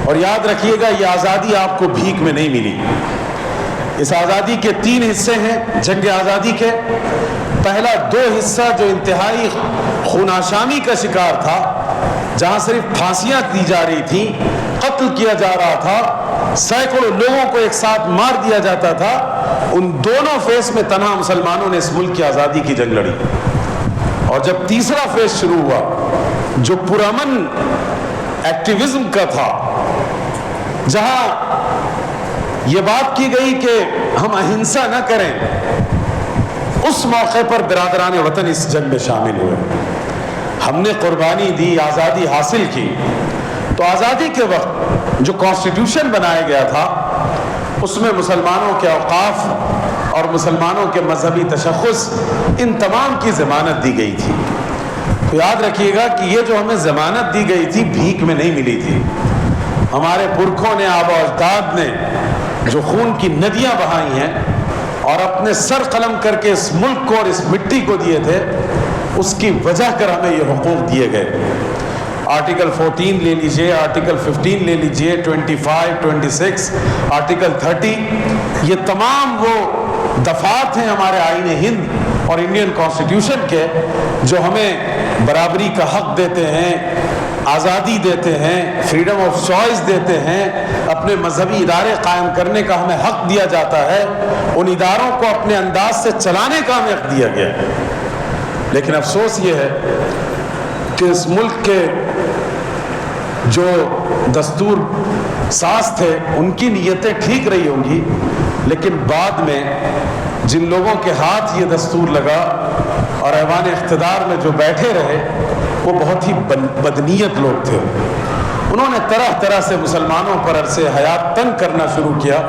اور یاد رکھیے گا یہ آزادی آپ کو بھیک میں نہیں ملی. اس آزادی کے 3 حصے ہیں جنگ آزادی کے. پہلا 2 حصہ جو انتہائی خون آشامی کا شکار تھا، جہاں صرف پھانسیاں دی جا رہی تھیں، قتل کیا جا رہا تھا، سینکڑوں لوگوں کو ایک ساتھ مار دیا جاتا تھا، ان دونوں فیس میں تنہا مسلمانوں نے اس ملک کی آزادی کی جنگ لڑی. اور جب تیسرا فیس شروع ہوا جو پرامن ایکٹیویزم کا تھا، جہاں یہ بات کی گئی کہ ہم اہنسا نہ کریں، اس موقع پر برادران وطن اس جنگ میں شامل ہوئے. ہم نے قربانی دی، آزادی حاصل کی. تو آزادی کے وقت جو کانسٹیٹیوشن بنایا گیا تھا اس میں مسلمانوں کے اوقاف اور مسلمانوں کے مذہبی تشخص ان تمام کی ضمانت دی گئی تھی. تو یاد رکھیے گا کہ یہ جو ہمیں ضمانت دی گئی تھی بھیک میں نہیں ملی تھی. ہمارے پرکھوں نے، آبا و اجداد نے جو خون کی ندیاں بہائی ہیں اور اپنے سر قلم کر کے اس ملک کو اور اس مٹی کو دیے تھے، اس کی وجہ کر ہمیں یہ حقوق دیے گئے. آرٹیکل 14 لے لیجئے، آرٹیکل 15 لے لیجئے، 25، 26، آرٹیکل 30، یہ تمام وہ دفعات ہیں ہمارے آئین ہند اور انڈین کانسٹیٹیوشن کے جو ہمیں برابری کا حق دیتے ہیں، آزادی دیتے ہیں، فریڈم آف چوائس دیتے ہیں، اپنے مذہبی ادارے قائم کرنے کا ہمیں حق دیا جاتا ہے، ان اداروں کو اپنے انداز سے چلانے کا ہمیں حق دیا گیا ہے. لیکن افسوس یہ ہے کہ اس ملک کے جو دستور ساز تھے ان کی نیتیں ٹھیک رہی ہوں گی، لیکن بعد میں جن لوگوں کے ہاتھ یہ دستور لگا اور ایوان اقتدار میں جو بیٹھے رہے وہ بہت ہی بدنیت لوگ تھے. انہوں نے طرح طرح سے مسلمانوں پر عرصے حیات تنگ کرنا شروع کیا.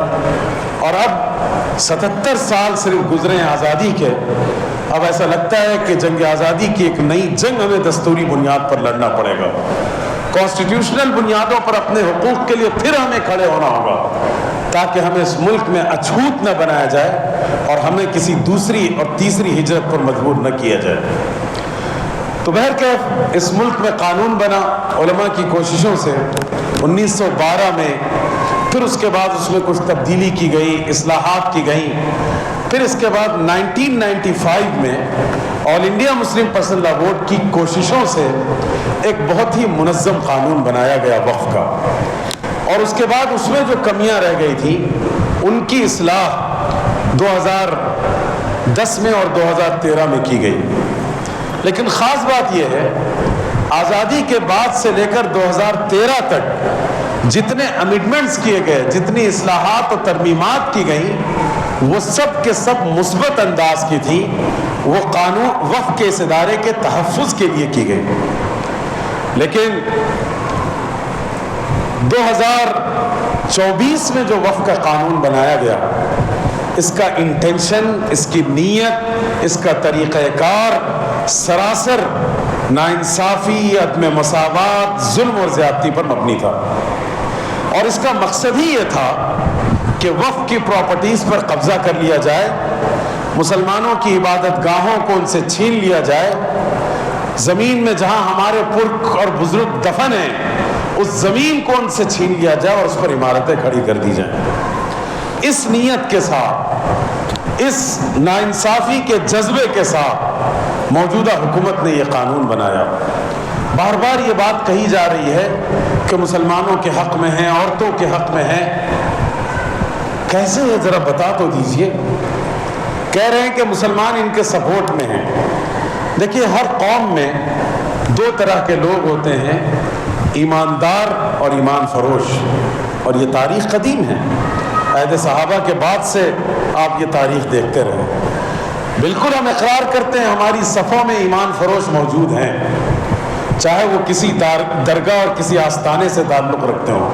اور اب 77 سال صرف گزرے ہیں آزادی کے، اب ایسا لگتا ہے کہ جنگ آزادی کی ایک نئی جنگ ہمیں دستوری بنیاد پر لڑنا پڑے گا. کانسٹیٹیوشنل بنیادوں پر اپنے حقوق کے لیے پھر ہمیں کھڑے ہونا ہوگا تاکہ ہمیں اس ملک میں اچھوت نہ بنایا جائے اور ہمیں کسی دوسری اور تیسری ہجرت پر مجبور نہ کیا جائے. تو بہرکیف اس ملک میں قانون بنا علماء کی کوششوں سے 1912 میں. پھر اس کے بعد اس میں کچھ تبدیلی کی گئی، اصلاحات کی گئیں. پھر اس کے بعد 1995 میں آل انڈیا مسلم پرسنل لا بورڈ کی کوششوں سے ایک بہت ہی منظم قانون بنایا گیا وقف کا. اور اس کے بعد اس میں جو کمیاں رہ گئی تھیں ان کی اصلاح 2010 میں اور 2013 میں کی گئی. لیکن خاص بات یہ ہے آزادی کے بعد سے لے کر 2013 تک جتنے امینڈمنٹس کیے گئے، جتنی اصلاحات اور ترمیمات کی گئیں، وہ سب کے سب مثبت انداز کی تھی. وہ قانون وقف کے اس ادارے کے تحفظ کے لیے کی گئی. لیکن 2024 میں جو وقف کا قانون بنایا گیا، اس کا انٹینشن، اس کی نیت، اس کا طریقہ کار سراسر ناانصافی، عدم مساوات، ظلم اور زیادتی پر مبنی تھا. اور اس کا مقصد ہی یہ تھا کہ وقف کی پراپرٹیز پر قبضہ کر لیا جائے، مسلمانوں کی عبادت گاہوں کو ان سے چھین لیا جائے، زمین میں جہاں ہمارے پرکھ اور بزرگ دفن ہیں اس زمین کو ان سے چھین لیا جائے اور اس پر عمارتیں کھڑی کر دی جائیں۔ اس نیت کے ساتھ، اس ناانصافی کے جذبے کے ساتھ موجودہ حکومت نے یہ قانون بنایا۔ بار بار یہ بات کہی جا رہی ہے کہ مسلمانوں کے حق میں ہیں، عورتوں کے حق میں ہیں۔ کیسے ہے ذرا بتا تو دیجئے۔ کہہ رہے ہیں کہ مسلمان ان کے سپورٹ میں ہیں۔ دیکھیے، ہر قوم میں دو طرح کے لوگ ہوتے ہیں، ایماندار اور ایمان فروش، اور یہ تاریخ قدیم ہے۔ عہد صحابہ کے بعد سے آپ یہ تاریخ دیکھتے رہے۔ بالکل ہم اقرار کرتے ہیں ہماری صفوں میں ایمان فروش موجود ہیں، چاہے وہ کسی درگاہ اور کسی آستانے سے تعلق رکھتے ہوں۔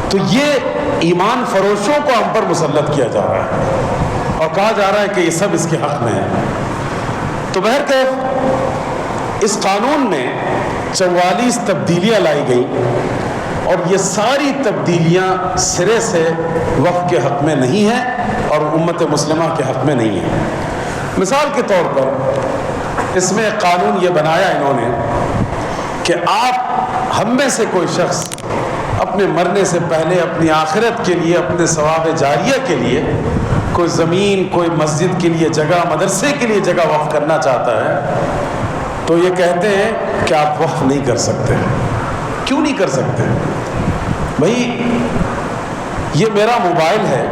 تو یہ ایمان فروشوں کو ہم پر مسلط کیا جا رہا ہے اور کہا جا رہا ہے کہ یہ سب اس کے حق میں ہیں۔ تو بہرکیف اس قانون میں 44 تبدیلیاں لائی گئیں، اور یہ ساری تبدیلیاں سرے سے وقف کے حق میں نہیں ہیں اور امت مسلمہ کے حق میں نہیں ہیں۔ مثال کے طور پر اس میں قانون یہ بنایا انہوں نے کہ آپ ہم میں سے کوئی شخص اپنے مرنے سے پہلے اپنی آخرت کے لیے، اپنے ثواب جاریہ کے لیے کوئی زمین، کوئی مسجد کے لیے جگہ، مدرسے کے لیے جگہ وقف کرنا چاہتا ہے تو یہ کہتے ہیں کہ آپ وقف نہیں کر سکتے۔ کیوں نہیں کر سکتے؟ بھائی، یہ میرا موبائل ہے،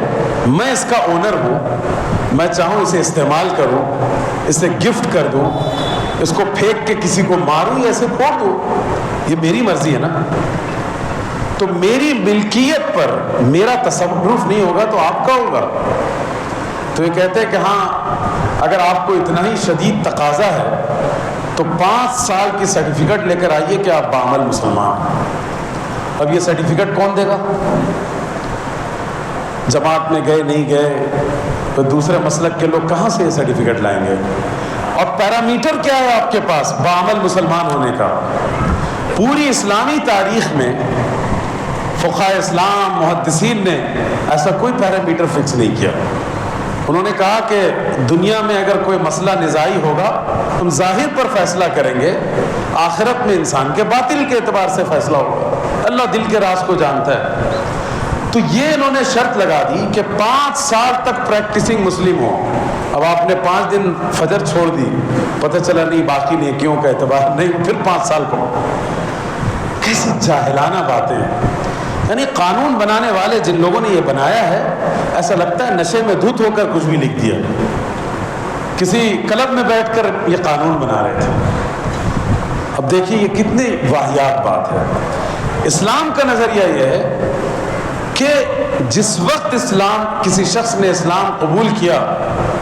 میں اس کا اونر ہوں، میں چاہوں اسے استعمال کروں، اسے گفٹ کر دوں، اس کو پھینک کے کسی کو ماروں یا اسے پھوڑ دوں، یہ میری مرضی ہے نا۔ تو میری ملکیت پر میرا تصرف نہیں ہوگا تو آپ کا ہوگا۔ تو یہ کہتے ہیں کہ ہاں، اگر آپ کو اتنا ہی شدید تقاضا ہے تو 5 سال کی سرٹیفکیٹ لے کر آئیے کہ آپ بعمل مسلمان ہیں۔ اب یہ سرٹیفکیٹ کون دے گا؟ جماعت میں گئے نہیں گئے تو دوسرے مسلک کے لوگ کہاں سے یہ سرٹیفکیٹ لائیں گے؟ اور پیرامیٹر کیا ہے آپ کے پاس بعمل مسلمان ہونے کا؟ پوری اسلامی تاریخ میں فقہاء اسلام، محدثین نے ایسا کوئی پیرامیٹر فکس نہیں کیا۔ انہوں نے کہا کہ دنیا میں اگر کوئی مسئلہ نزاعی ہوگا ہم ظاہر پر فیصلہ کریں گے، آخرت میں انسان کے باطل کے اعتبار سے فیصلہ ہوگا، اللہ دل کے راز کو جانتا ہے۔ تو یہ انہوں نے شرط لگا دی کہ 5 سال تک پریکٹسنگ مسلم ہو۔ اب آپ نے 5 دن فجر چھوڑ دی، پتہ چلا نہیں باقی نیکیوں کا اعتبار نہیں، پھر 5 سال کو۔ کیسی جاہلانہ باتیں ہیں۔ یعنی قانون بنانے والے جن لوگوں نے یہ بنایا ہے، ایسا لگتا ہے نشے میں دھت ہو کر کچھ بھی لکھ دیا، کسی کلب میں بیٹھ کر یہ قانون بنا رہے تھے۔ اب دیکھیے یہ کتنی واہیات بات ہے۔ اسلام کا نظریہ یہ ہے کہ جس وقت کسی شخص نے اسلام قبول کیا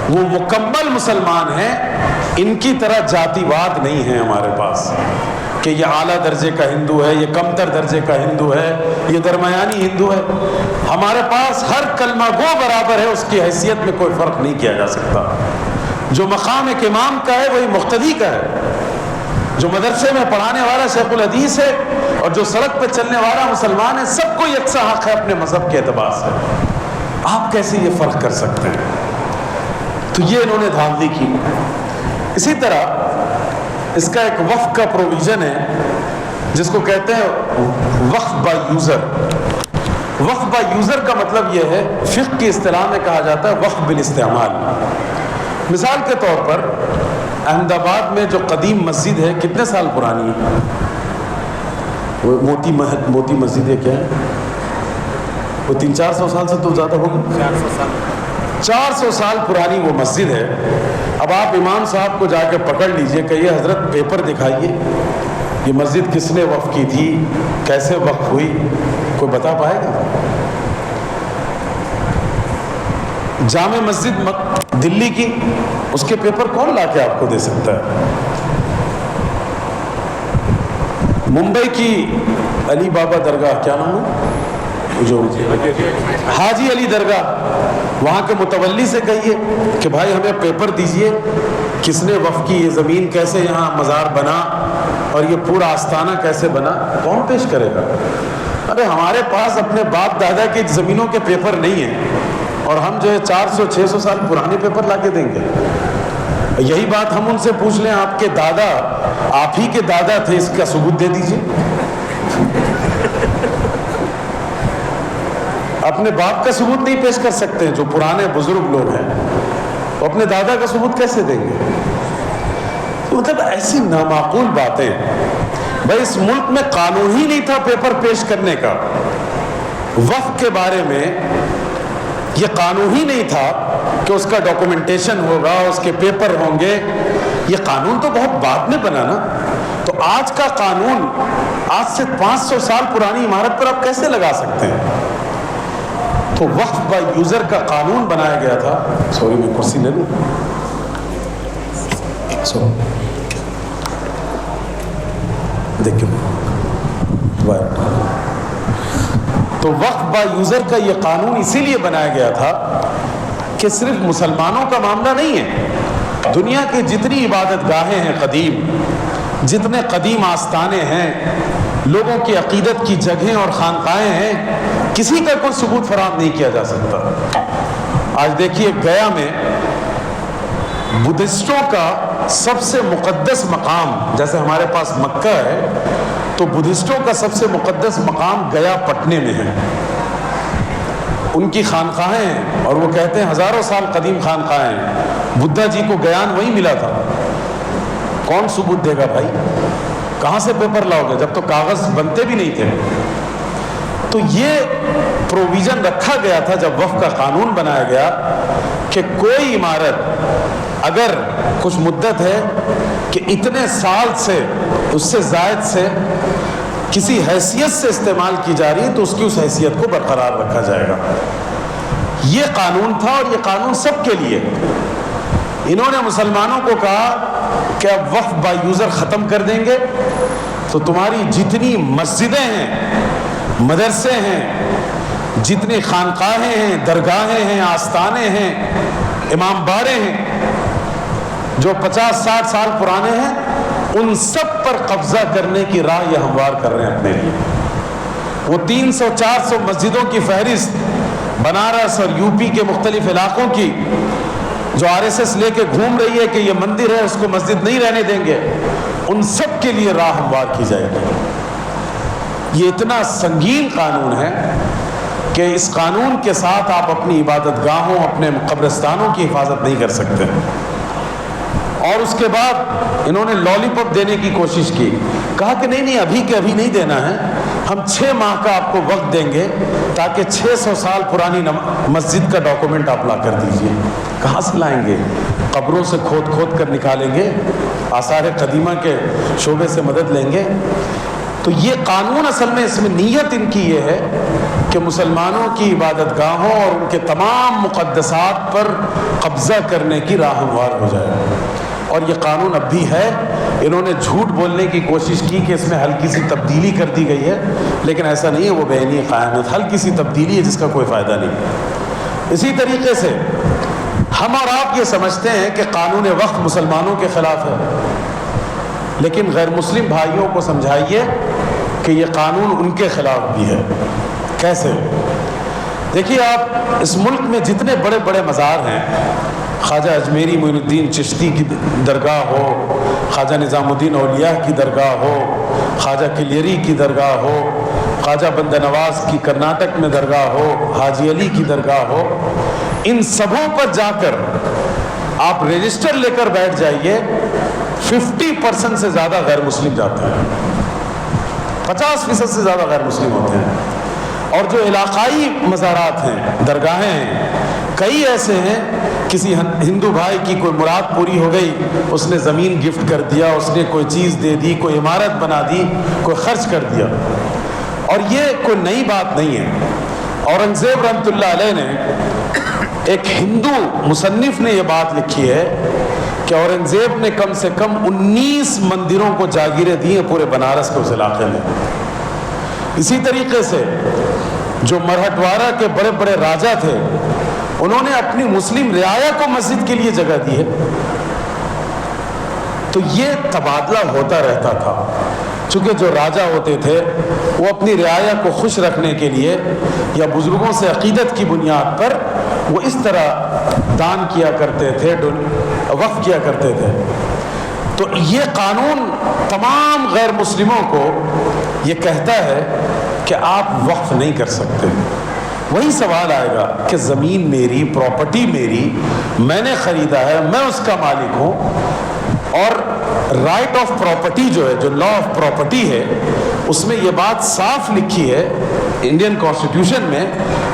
وہ مکمل مسلمان ہیں۔ ان کی طرح جاتی واد نہیں ہے ہمارے پاس کہ یہ اعلیٰ درجے کا ہندو ہے، یہ کمتر درجے کا ہندو ہے، یہ درمیانی ہندو ہے۔ ہمارے پاس ہر کلمہ گو برابر ہے، اس کی حیثیت میں کوئی فرق نہیں کیا جا سکتا۔ جو مقام ایک امام کا ہے وہی مقتدی کا ہے، جو مدرسے میں پڑھانے والا شیخ الحدیث ہے اور جو سڑک پہ چلنے والا مسلمان ہے، سب کو یکساں حق ہے اپنے مذہب کے اعتبار سے۔ آپ کیسے یہ فرق کر سکتے ہیں؟ تو یہ انہوں نے دھاندلی کی۔ اسی طرح اس کا ایک وقف کا پروویژن ہے جس کو کہتے ہیں وقف بائی یوزر۔ وقف بائی یوزر کا مطلب یہ ہے، فقہ کی اصطلاح میں کہا جاتا ہے وقف بالاستعمال۔ مثال کے طور پر احمد آباد میں جو قدیم مسجد ہے، کتنے سال پرانی ہے؟ وہ موتی مسجد ہے، کیا ہے وہ؟ 300-400 سال سے تو زیادہ ہوگی۔ 400 سال پرانی وہ مسجد ہے۔ اب آپ امام صاحب کو جا کے پکڑ لیجئے کہ یہ حضرت پیپر دکھائیے، یہ مسجد کس نے وقف کی تھی، کیسے وقف ہوئی، کوئی بتا پائے گا؟ جامع مسجد دلی کی، اس کے پیپر کون لا کے آپ کو دے سکتا ہے؟ ممبئی کی علی بابا درگاہ، کیا نام ہے جو حاجی علی درگاہ، وہاں کے متولی سے کہیے کہ بھائی ہمیں پیپر دیجئے، کس نے وقف کی، یہ زمین کیسے یہاں مزار بنا اور یہ پورا آستانہ کیسے بنا، کون پیش کرے گا؟ ارے ہمارے پاس اپنے باپ دادا کی زمینوں کے پیپر نہیں ہیں اور ہم جو ہے 400-600 سال پرانے پیپر لا کے دیں گے؟ یہی بات ہم ان سے پوچھ لیں، آپ کے دادا آپ ہی کے دادا تھے، اس کا ثبوت دے دیجئے۔ اپنے باپ کا ثبوت نہیں پیش کر سکتے، جو پرانے بزرگ لوگ ہیں وہ اپنے دادا کا ثبوت کیسے دیں گے؟ مطلب ایسی نامعقول باتیں۔ بھائی اس ملک میں قانون ہی نہیں تھا پیپر پیش کرنے کا، وقف کے بارے میں یہ قانون ہی نہیں تھا کہ اس کا ڈاکومنٹیشن ہوگا، اس کے پیپر ہوں گے۔ یہ قانون تو بہت بعد میں بنا نا، تو آج کا قانون آج سے 500 سال پرانی عمارت پر آپ کیسے لگا سکتے ہیں؟ تو وقف بائی یوزر کا قانون بنایا گیا تھا۔ سوری میں کرسی لے لوں۔ دیکھیں تو وقف بائی یوزر کا یہ قانون اسی لیے بنایا گیا تھا کہ صرف مسلمانوں کا معاملہ نہیں ہے، دنیا کی جتنی عبادت گاہیں ہیں قدیم، جتنے قدیم آستانے ہیں، لوگوں کی عقیدت کی جگہیں اور خانقاہیں ہیں، کسی کا کوئی ثبوت فراہم نہیں کیا جا سکتا۔ آج دیکھیے گیا میں بدھسٹوں کا سب سے مقدس مقام، جیسے ہمارے پاس مکہ ہے، تو بدھسٹوں کا سب سے مقدس مقام گیا پٹنے میں ہے۔ ان کی خانقاہیں ہیں اور وہ کہتے ہیں ہزاروں سال قدیم خانقاہیں ہیں، بدھا جی کو گیان وہی ملا تھا۔ کون ثبوت دے گا بھائی؟ کہاں سے پیپر لاؤ گے جب تو کاغذ بنتے بھی نہیں تھے؟ تو یہ پروویژن رکھا گیا تھا جب وقف کا قانون بنایا گیا کہ کوئی عمارت اگر کچھ مدت ہے کہ اتنے سال سے اس سے زائد سے کسی حیثیت سے استعمال کی جا رہی ہے تو اس کی اس حیثیت کو برقرار رکھا جائے گا۔ یہ قانون تھا اور یہ قانون سب کے لیے۔ انہوں نے مسلمانوں کو کہا کہ اب وقف بائی یوزر ختم کر دیں گے تو تمہاری جتنی مسجدیں ہیں، مدرسے ہیں، جتنی خانقاہیں ہیں، درگاہیں ہیں، آستانے ہیں، امام باڑے ہیں جو 50-60 سال پرانے ہیں، ان سب پر قبضہ کرنے کی راہ یہ ہموار کر رہے ہیں اپنے لیے۔ وہ 300-400 مسجدوں کی فہرست بنارس اور یو پی کے مختلف علاقوں کی جو RSS لے کے گھوم رہی ہے کہ یہ مندر ہے، اس کو مسجد نہیں رہنے دیں گے، ان سب کے لیے راہ ہموار کی جائے گی۔ یہ اتنا سنگین قانون ہے کہ اس قانون کے ساتھ آپ اپنی عبادت گاہوں، اپنے قبرستانوں کی حفاظت نہیں کر سکتے۔ اور اس کے بعد انہوں نے لالی پاپ دینے کی کوشش کی، کہا کہ نہیں ابھی کے ابھی نہیں دینا ہے، ہم 6 ماہ کا آپ کو وقت دیں گے تاکہ 600 سال پرانی مسجد کا ڈاکومنٹ آپ لا کر دیجئے۔ کہاں سے لائیں گے؟ قبروں سے کھود کھود کر نکالیں گے، آثار قدیمہ کے شعبے سے مدد لیں گے؟ تو یہ قانون اصل میں اس میں نیت ان کی یہ ہے کہ مسلمانوں کی عبادت گاہوں اور ان کے تمام مقدسات پر قبضہ کرنے کی راہ ہموار ہو جائے۔ اور یہ قانون اب بھی ہے۔ انہوں نے جھوٹ بولنے کی کوشش کی کہ اس میں ہلکی سی تبدیلی کر دی گئی ہے، لیکن ایسا نہیں ہے، وہ بینی قائم ہے، ہلکی سی تبدیلی ہے جس کا کوئی فائدہ نہیں۔ اسی طریقے سے ہم اور آپ یہ سمجھتے ہیں کہ قانون وقف مسلمانوں کے خلاف ہے، لیکن غیر مسلم بھائیوں کو سمجھائیے کہ یہ قانون ان کے خلاف بھی ہے۔ کیسے؟ دیکھیے آپ اس ملک میں جتنے بڑے بڑے مزار ہیں، خواجہ اجمیری معین الدین چشتی کی درگاہ ہو، خواجہ نظام الدین اولیاء کی درگاہ ہو، خواجہ کلیری کی درگاہ ہو، خواجہ بندہ نواز کی کرناٹک میں درگاہ ہو، حاجی علی کی درگاہ ہو، ان سبوں پر جا کر آپ رجسٹر لے کر بیٹھ جائیے، 50% سے زیادہ غیر مسلم جاتے ہیں، 50% سے زیادہ غیر مسلم ہوتے ہیں۔ اور جو علاقائی مزارات ہیں، درگاہیں ہیں، کئی ایسے ہیں کسی ہندو بھائی کی کوئی مراد پوری ہو گئی، اس نے زمین گفٹ کر دیا، اس نے کوئی چیز دے دی، کوئی عمارت بنا دی، کوئی خرچ کر دیا۔ اور یہ کوئی نئی بات نہیں ہے۔ اورنگزیب رحمۃ اللہ علیہ نے، ایک ہندو مصنف نے یہ بات لکھی ہے کہ اورنگزیب نے کم سے کم 19 مندروں کو جاگیریں دی ہیں پورے بنارس کے اس علاقے میں۔ اسی طریقے سے جو مرہٹوارہ کے بڑے بڑے راجا تھے، انہوں نے اپنی مسلم رعایا کو مسجد کے لیے جگہ دی ہے۔ تو یہ تبادلہ ہوتا رہتا تھا، چونکہ جو راجا ہوتے تھے وہ اپنی رعایا کو خوش رکھنے کے لیے یا بزرگوں سے عقیدت کی بنیاد پر وہ اس طرح دان کیا کرتے تھے، وقف کیا کرتے تھے۔ تو یہ قانون تمام غیر مسلموں کو یہ کہتا ہے کہ آپ وقف نہیں کر سکتے۔ وہی سوال آئے گا کہ زمین میری، پراپرٹی میری، میں نے خریدا ہے، میں اس کا مالک ہوں، اور رائٹ آف پراپرٹی جو ہے، جو لا آف پراپرٹی ہے، اس میں یہ بات صاف لکھی ہے انڈین کانسٹیٹیوشن میں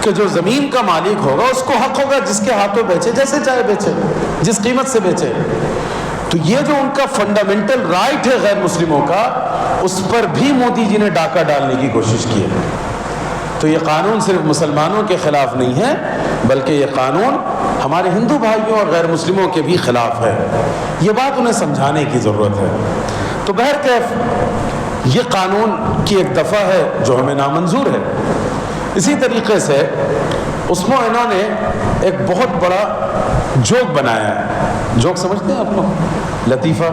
کہ جو زمین کا مالک ہوگا اس کو حق ہوگا جس کے ہاتھوں بیچے، جیسے چاہے بیچے، جس قیمت سے بیچے۔ تو یہ جو ان کا فنڈامنٹل رائٹ ہے غیر مسلموں کا، اس پر بھی مودی جی نے ڈاکہ ڈالنے کی کوشش کی ہے۔ تو یہ قانون صرف مسلمانوں کے خلاف نہیں ہے، بلکہ یہ قانون ہمارے ہندو بھائیوں اور غیر مسلموں کے بھی خلاف ہے۔ یہ بات انہیں سمجھانے کی ضرورت ہے۔ تو بہرکیف یہ قانون کی ایک دفعہ ہے جو ہمیں نامنظور ہے۔ اسی طریقے سے اس میں انہوں نے ایک بہت بڑا جوک بنایا ہے۔ جوک سمجھتے ہیں آپ لوگ؟ لطیفہ۔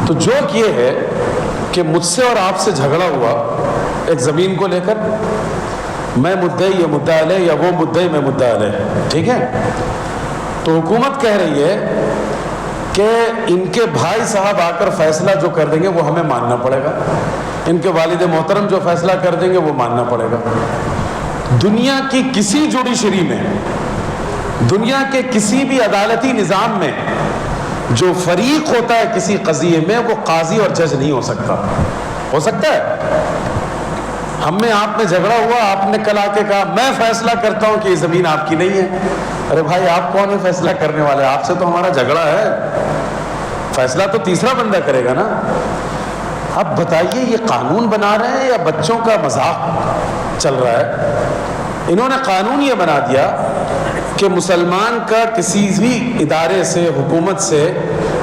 تو جوک یہ ہے کہ مجھ سے اور آپ سے جھگڑا ہوا ایک زمین کو لے کر، میں مدعی، یہ مدعا علیہ، یا وہ مدعی، میں مدعا علیہ، ٹھیک ہے؟ تو حکومت کہہ رہی ہے کہ ان کے بھائی صاحب آ کر فیصلہ جو کر دیں گے وہ ہمیں ماننا پڑے گا، ان کے والد محترم جو فیصلہ کر دیں گے وہ ماننا پڑے گا۔ دنیا کی کسی جوڈیشری میں، دنیا کے کسی بھی عدالتی نظام میں جو فریق ہوتا ہے کسی قضیے میں، وہ قاضی اور جج نہیں ہو سکتا۔ ہو سکتا ہے؟ ہم میں آپ میں جھگڑا ہوا، آپ نے کل آ کے کہا میں فیصلہ کرتا ہوں کہ یہ زمین آپ کی نہیں ہے۔ ارے بھائی، آپ کون ہے فیصلہ کرنے والے؟ آپ سے تو ہمارا جھگڑا ہے، فیصلہ تو تیسرا بندہ کرے گا نا۔ اب بتائیے یہ قانون بنا رہے ہیں یا بچوں کا مذاق چل رہا ہے؟ انہوں نے قانون یہ بنا دیا کہ مسلمان کا کسی بھی ادارے سے، حکومت سے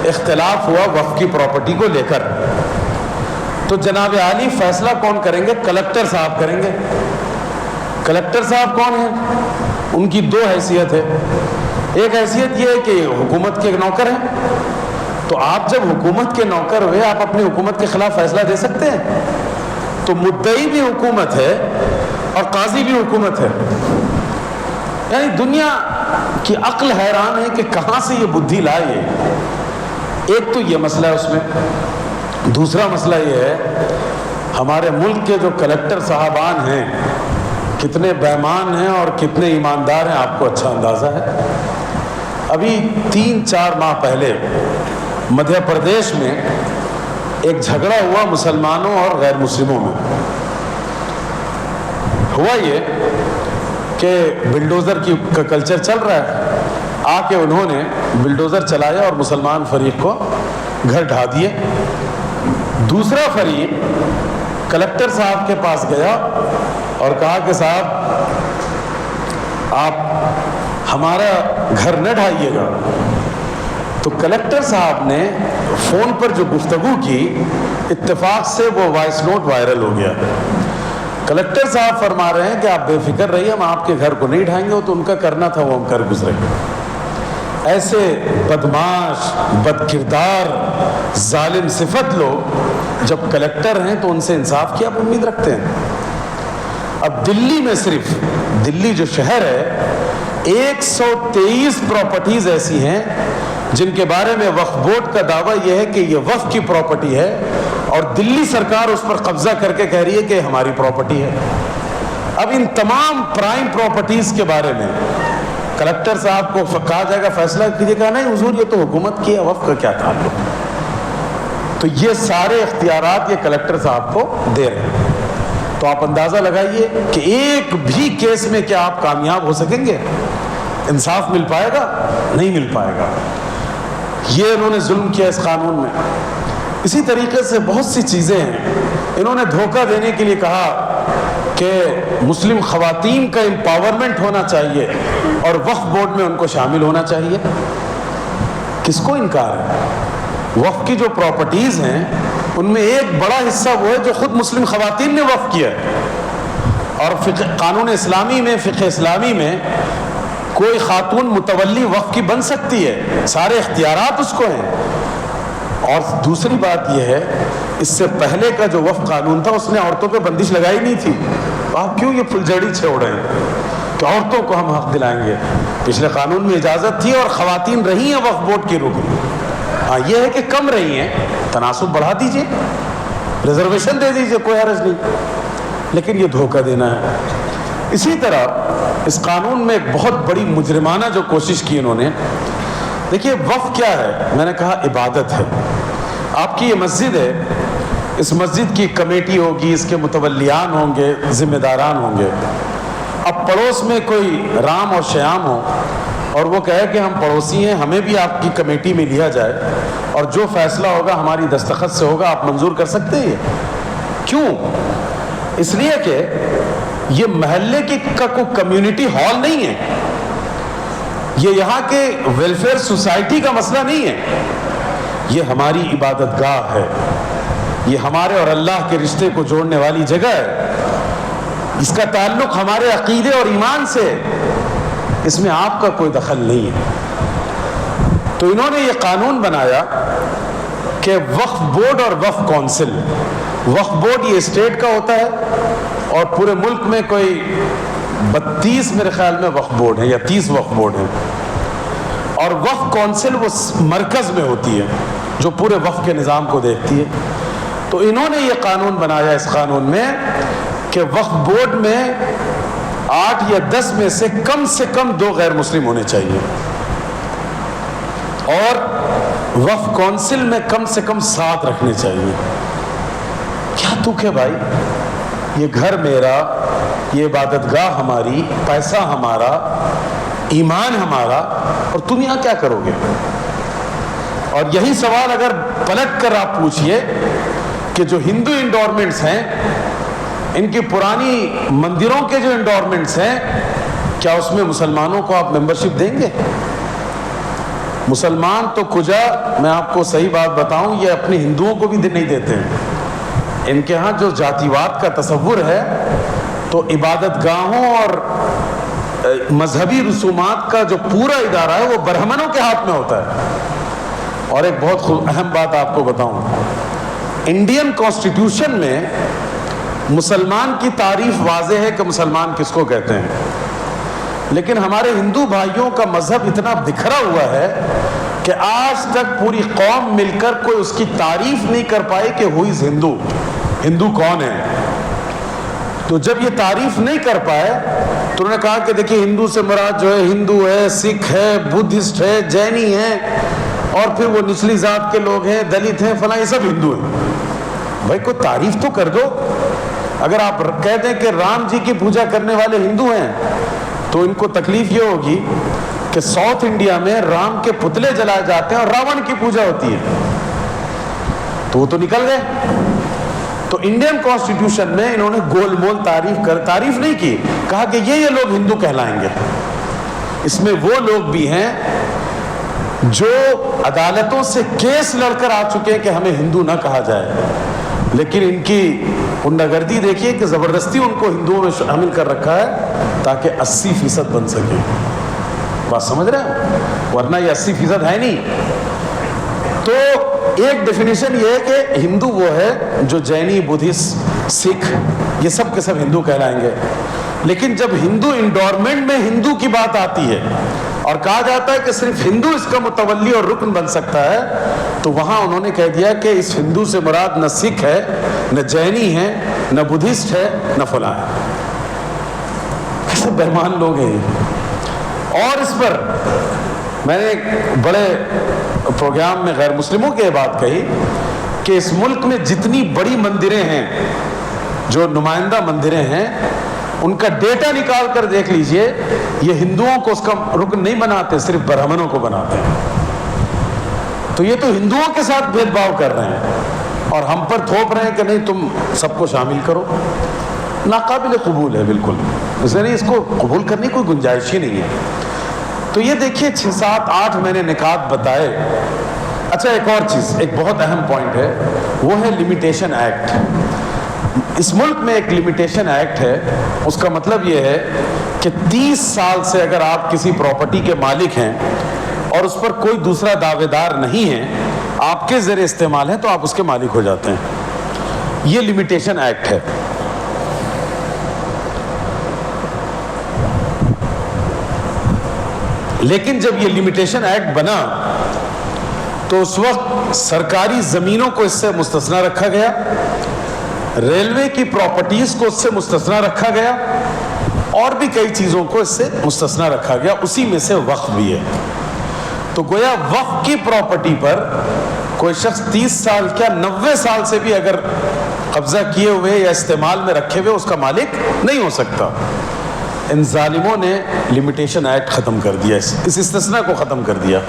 اختلاف ہوا وقف کی پراپرٹی کو لے کر، تو جناب عالی فیصلہ کون کریں گے؟ کلکٹر صاحب کریں گے۔ کلکٹر صاحب کون ہیں؟ ان کی دو حیثیت ہے۔ ایک حیثیت یہ ہے کہ حکومت کے نوکر ہیں، تو آپ جب حکومت کے نوکر ہوئے، آپ اپنی حکومت کے خلاف فیصلہ دے سکتے ہیں؟ تو مدعی بھی حکومت ہے اور قاضی بھی حکومت ہے۔ یعنی دنیا کی عقل حیران ہے کہ کہاں سے یہ بدھی لائے۔ ایک تو یہ مسئلہ ہے اس میں۔ دوسرا مسئلہ یہ ہے ہمارے ملک کے جو کلکٹر صاحبان ہیں کتنے بیمان ہیں اور کتنے ایماندار ہیں، آپ کو اچھا اندازہ ہے۔ ابھی 3-4 ماہ پہلے مدھیہ پردیش میں ایک جھگڑا ہوا مسلمانوں اور غیر مسلموں میں۔ ہوا یہ کہ بلڈوزر کا کلچر چل رہا ہے، آ کے انہوں نے بلڈوزر چلایا اور مسلمان فریق کو گھر ڈھا دیے۔ دوسرا فریق کلکٹر صاحب کے پاس گیا اور کہا کہ صاحب آپ ہمارا گھر نہ ڈھائیے گا۔ تو کلکٹر صاحب نے فون پر جو گفتگو کی، اتفاق سے وہ وائس نوٹ وائرل ہو گیا۔ کلکٹر صاحب فرما رہے ہیں کہ آپ بے فکر رہیے، ہم آپ کے گھر کو نہیں ڈھائیں گے، وہ تو ان کا کرنا تھا، وہ ہم کر گزرے۔ ایسے بدماش، بد کردار، ظالم صفت لوگ جب کلکٹر ہیں تو ان سے انصاف کی آپ امید رکھتے ہیں؟ اب دلی میں، صرف دلی جو شہر ہے، 123 پراپرٹیز ایسی ہیں جن کے بارے میں وقف بورڈ کا دعویٰ یہ ہے کہ یہ وقف کی پراپرٹی ہے، اور دلی سرکار اس پر قبضہ کر کے کہہ رہی ہے کہ ہماری پراپرٹی ہے۔ اب ان تمام پرائم پراپرٹیز کے بارے میں کلکٹر صاحب کو کہا جائے گا فیصلہ کیجیے، کہا نہیں حضور یہ تو حکومت کی ہے، وقف کا کیا تعلق؟ تو یہ سارے اختیارات یہ کلکٹر صاحب کو دے رہے ہیں۔ تو آپ اندازہ لگائیے کہ ایک بھی کیس میں کیا آپ کامیاب ہو سکیں گے؟ انصاف مل پائے گا؟ نہیں مل پائے گا۔ یہ انہوں نے ظلم کیا اس قانون میں۔ اسی طریقے سے بہت سی چیزیں ہیں۔ انہوں نے دھوکہ دینے کے لیے کہا کہ مسلم خواتین کا امپاورمنٹ ہونا چاہیے اور وقف بورڈ میں ان کو شامل ہونا چاہیے۔ کس کو انکار ہے؟ وقف کی جو پراپرٹیز ہیں ان میں ایک بڑا حصہ وہ ہے جو خود مسلم خواتین نے وقف کیا ہے، اور قانون اسلامی میں، فقہ اسلامی میں کوئی خاتون متولی وقف کی بن سکتی ہے، سارے اختیارات اس کو ہیں۔ اور دوسری بات یہ ہے، اس سے پہلے کا جو وقف قانون تھا اس نے عورتوں پہ بندش لگائی نہیں تھی۔ آپ کیوں یہ پھلجھڑی چھوڑ رہے ہیں کہ عورتوں کو ہم حق دلائیں گے. پچھلے قانون میں اجازت تھی اور خواتین رہی ہیں وقف بورڈ کی رکن. ہاں یہ ہے کہ کم رہی ہیں, تناسب بڑھا دیجئے, ریزرویشن دے دیجئے, کوئی حرج نہیں, لیکن یہ دھوکہ دینا ہے. اسی طرح اس قانون میں ایک بہت بڑی مجرمانہ جو کوشش کی انہوں نے, دیکھیے وقف کیا ہے, میں نے کہا عبادت ہے. آپ کی یہ مسجد ہے, اس مسجد کی کمیٹی ہوگی, اس کے متولیان ہوں گے, ذمہ داران ہوں گے. اب پڑوس میں کوئی رام اور شیام ہو اور وہ کہے کہ ہم پڑوسی ہیں, ہمیں بھی آپ کی کمیٹی میں لیا جائے اور جو فیصلہ ہوگا ہماری دستخط سے ہوگا, آپ منظور کر سکتے ہیں؟ کیوں؟ اس لیے کہ یہ محلے کا کوئی کمیونٹی ہال نہیں ہے, یہ یہاں کے ویلفیئر سوسائٹی کا مسئلہ نہیں ہے, یہ ہماری عبادت گاہ ہے, یہ ہمارے اور اللہ کے رشتے کو جوڑنے والی جگہ ہے, اس کا تعلق ہمارے عقیدے اور ایمان سے, اس میں آپ کا کوئی دخل نہیں ہے. تو انہوں نے یہ قانون بنایا کہ وقف بورڈ اور وقف کونسل, وقف بورڈ یہ اسٹیٹ کا ہوتا ہے اور پورے ملک میں کوئی 32 میرے خیال میں وقف بورڈ ہیں یا 30 وقف بورڈ ہیں, اور وقف کونسل وہ مرکز میں ہوتی ہے جو پورے وقف کے نظام کو دیکھتی ہے. تو انہوں نے یہ قانون بنایا اس قانون میں کہ وقف بورڈ میں 8 یا 10 میں سے کم 2 غیر مسلم ہونے چاہیے, اور وقف کونسل میں کم سے کم 7 رکھنے چاہیے. کیا تک ہے بھائی, یہ گھر میرا, یہ عبادت گاہ ہماری, پیسہ ہمارا, ایمان ہمارا, اور تم یہاں کیا کرو گے؟ اور یہی سوال اگر پلٹ کر آپ پوچھئے کہ جو ہندو انڈورمنٹس ہیں, ان کی پرانی مندروں کے جو انڈورمنٹس ہیں, کیا اس میں مسلمانوں کو آپ ممبرشپ دیں گے؟ مسلمان تو کجا, میں آپ کو صحیح بات بتاؤں, یہ اپنے ہندوؤں کو بھی نہیں دیتے ہیں. ان کے ہاں جو جاتیواد کا تصور ہے, تو عبادت گاہوں اور مذہبی رسومات کا جو پورا ادارہ ہے وہ برہمنوں کے ہاتھ میں ہوتا ہے. اور ایک بہت اہم بات آپ کو بتاؤں, انڈین کانسٹیٹیوشن میں مسلمان کی تعریف واضح ہے کہ مسلمان کس کو کہتے ہیں, لیکن ہمارے ہندو بھائیوں کا مذہب اتنا بکھرا ہوا ہے کہ آج تک پوری قوم مل کر کوئی اس کی تعریف نہیں کر پائی کہ ہو از ہندو, ہندو کون ہے. تو جب یہ تعریف نہیں کر پائے تو انہوں نے کہا کہ دیکھیے ہندو سے مراد جو ہے ہندو ہے, سکھ ہے, بدھسٹ ہے, جینی ہے, اور پھر وہ نچلی ذات کے لوگ ہیں, دلت ہیں, فلاں, یہ سب ہندو ہیں. بھائی کوئی تعریف تو کر دو. اگر آپ کہہ دیں کہ رام جی کی پوجا کرنے والے ہندو ہیں تو ان کو تکلیف یہ ہوگی کہ ساؤتھ انڈیا میں رام کے پتلے جلائے جاتے ہیں اور راون کی پوجا ہوتی ہے, تو وہ تو نکل گئے. تو انڈین کانسٹیٹیوشن میں انہوں نے گول مول تعریف نہیں کی, کہا کہ یہ لوگ ہندو کہلائیں گے. اس میں وہ لوگ بھی ہیں جو عدالتوں سے کیس لڑ کر آ چکے ہیں کہ ہمیں ہندو نہ کہا جائے, لیکن ان کی غنڈہ گردی دیکھیے کہ زبردستی ان کو ہندوؤں میں شامل کر رکھا ہے تاکہ 80% بن سکے. بات سمجھ رہے ہیں, ورنہ یہ 80% ہے نہیں. تو ایک ڈیفینیشن یہ ہے کہ ہندو وہ ہے جو جینی, بدھسٹ, سکھ, یہ سب کے سب ہندو کہلائیں گے. لیکن جب ہندو انڈورمنٹ میں ہندو کی بات آتی ہے اور کہا جاتا ہے کہ صرف ہندو اس کا متولی اور رکن بن سکتا ہے, تو وہاں انہوں نے کہہ دیا کہ اس ہندو سے مراد نہ سکھ ہے, نہ جینی ہے, نہ بدھسٹ ہے, نہ فلاں ہے. کیسے بہمان لوگ ہیں. اور اس پر میں نے ایک بڑے پروگرام میں غیر مسلموں کی بات کہی کہ اس ملک میں جتنی بڑی مندریں ہیں, جو نمائندہ مندریں ہیں, ان کا ڈیٹا نکال کر دیکھ لیجئے, یہ ہندوؤں کو اس کا رکن نہیں بناتے, صرف برہمنوں کو بناتے ہیں. تو یہ تو ہندوؤں کے ساتھ بھید بھاؤ کر رہے ہیں اور ہم پر تھوپ رہے ہیں کہ نہیں تم سب کو شامل کرو. ناقابل قبول ہے بالکل, اس لیے اس کو قبول کرنے کی کوئی گنجائش ہی نہیں ہے. تو یہ دیکھیے 6, 7, 8 میں نے نکات بتائے. اچھا ایک اور چیز, ایک بہت اہم پوائنٹ ہے, وہ ہے لمیٹیشن ایکٹ. اس ملک میں ایک لمیٹیشن ایکٹ ہے, اس کا مطلب یہ ہے کہ 30 سال سے اگر آپ کسی پراپرٹی کے مالک ہیں اور اس پر کوئی دوسرا دعوے دار نہیں ہے, آپ کے زیر استعمال ہے, تو آپ اس کے مالک ہو جاتے ہیں. یہ لمیٹیشن ایکٹ ہے. لیکن جب یہ لمیٹیشن ایکٹ بنا تو اس وقت سرکاری زمینوں کو اس سے مستثنا رکھا گیا، ریلوے کی پراپرٹیز کو اس سے مستثنا رکھا گیا، اور بھی کئی چیزوں کو اس سے مستثنا رکھا گیا، اسی میں سے وقف بھی ہے۔ تو گویا وقف کی پراپرٹی پر کوئی شخص 30 سال کیا 90 سال سے بھی اگر قبضہ کیے ہوئے یا استعمال میں رکھے ہوئے اس کا مالک نہیں ہو سکتا۔ ان ظالموں نے لمیٹیشن ایکٹ ختم کر دیا، اس استثناء کو ختم کر دیا۔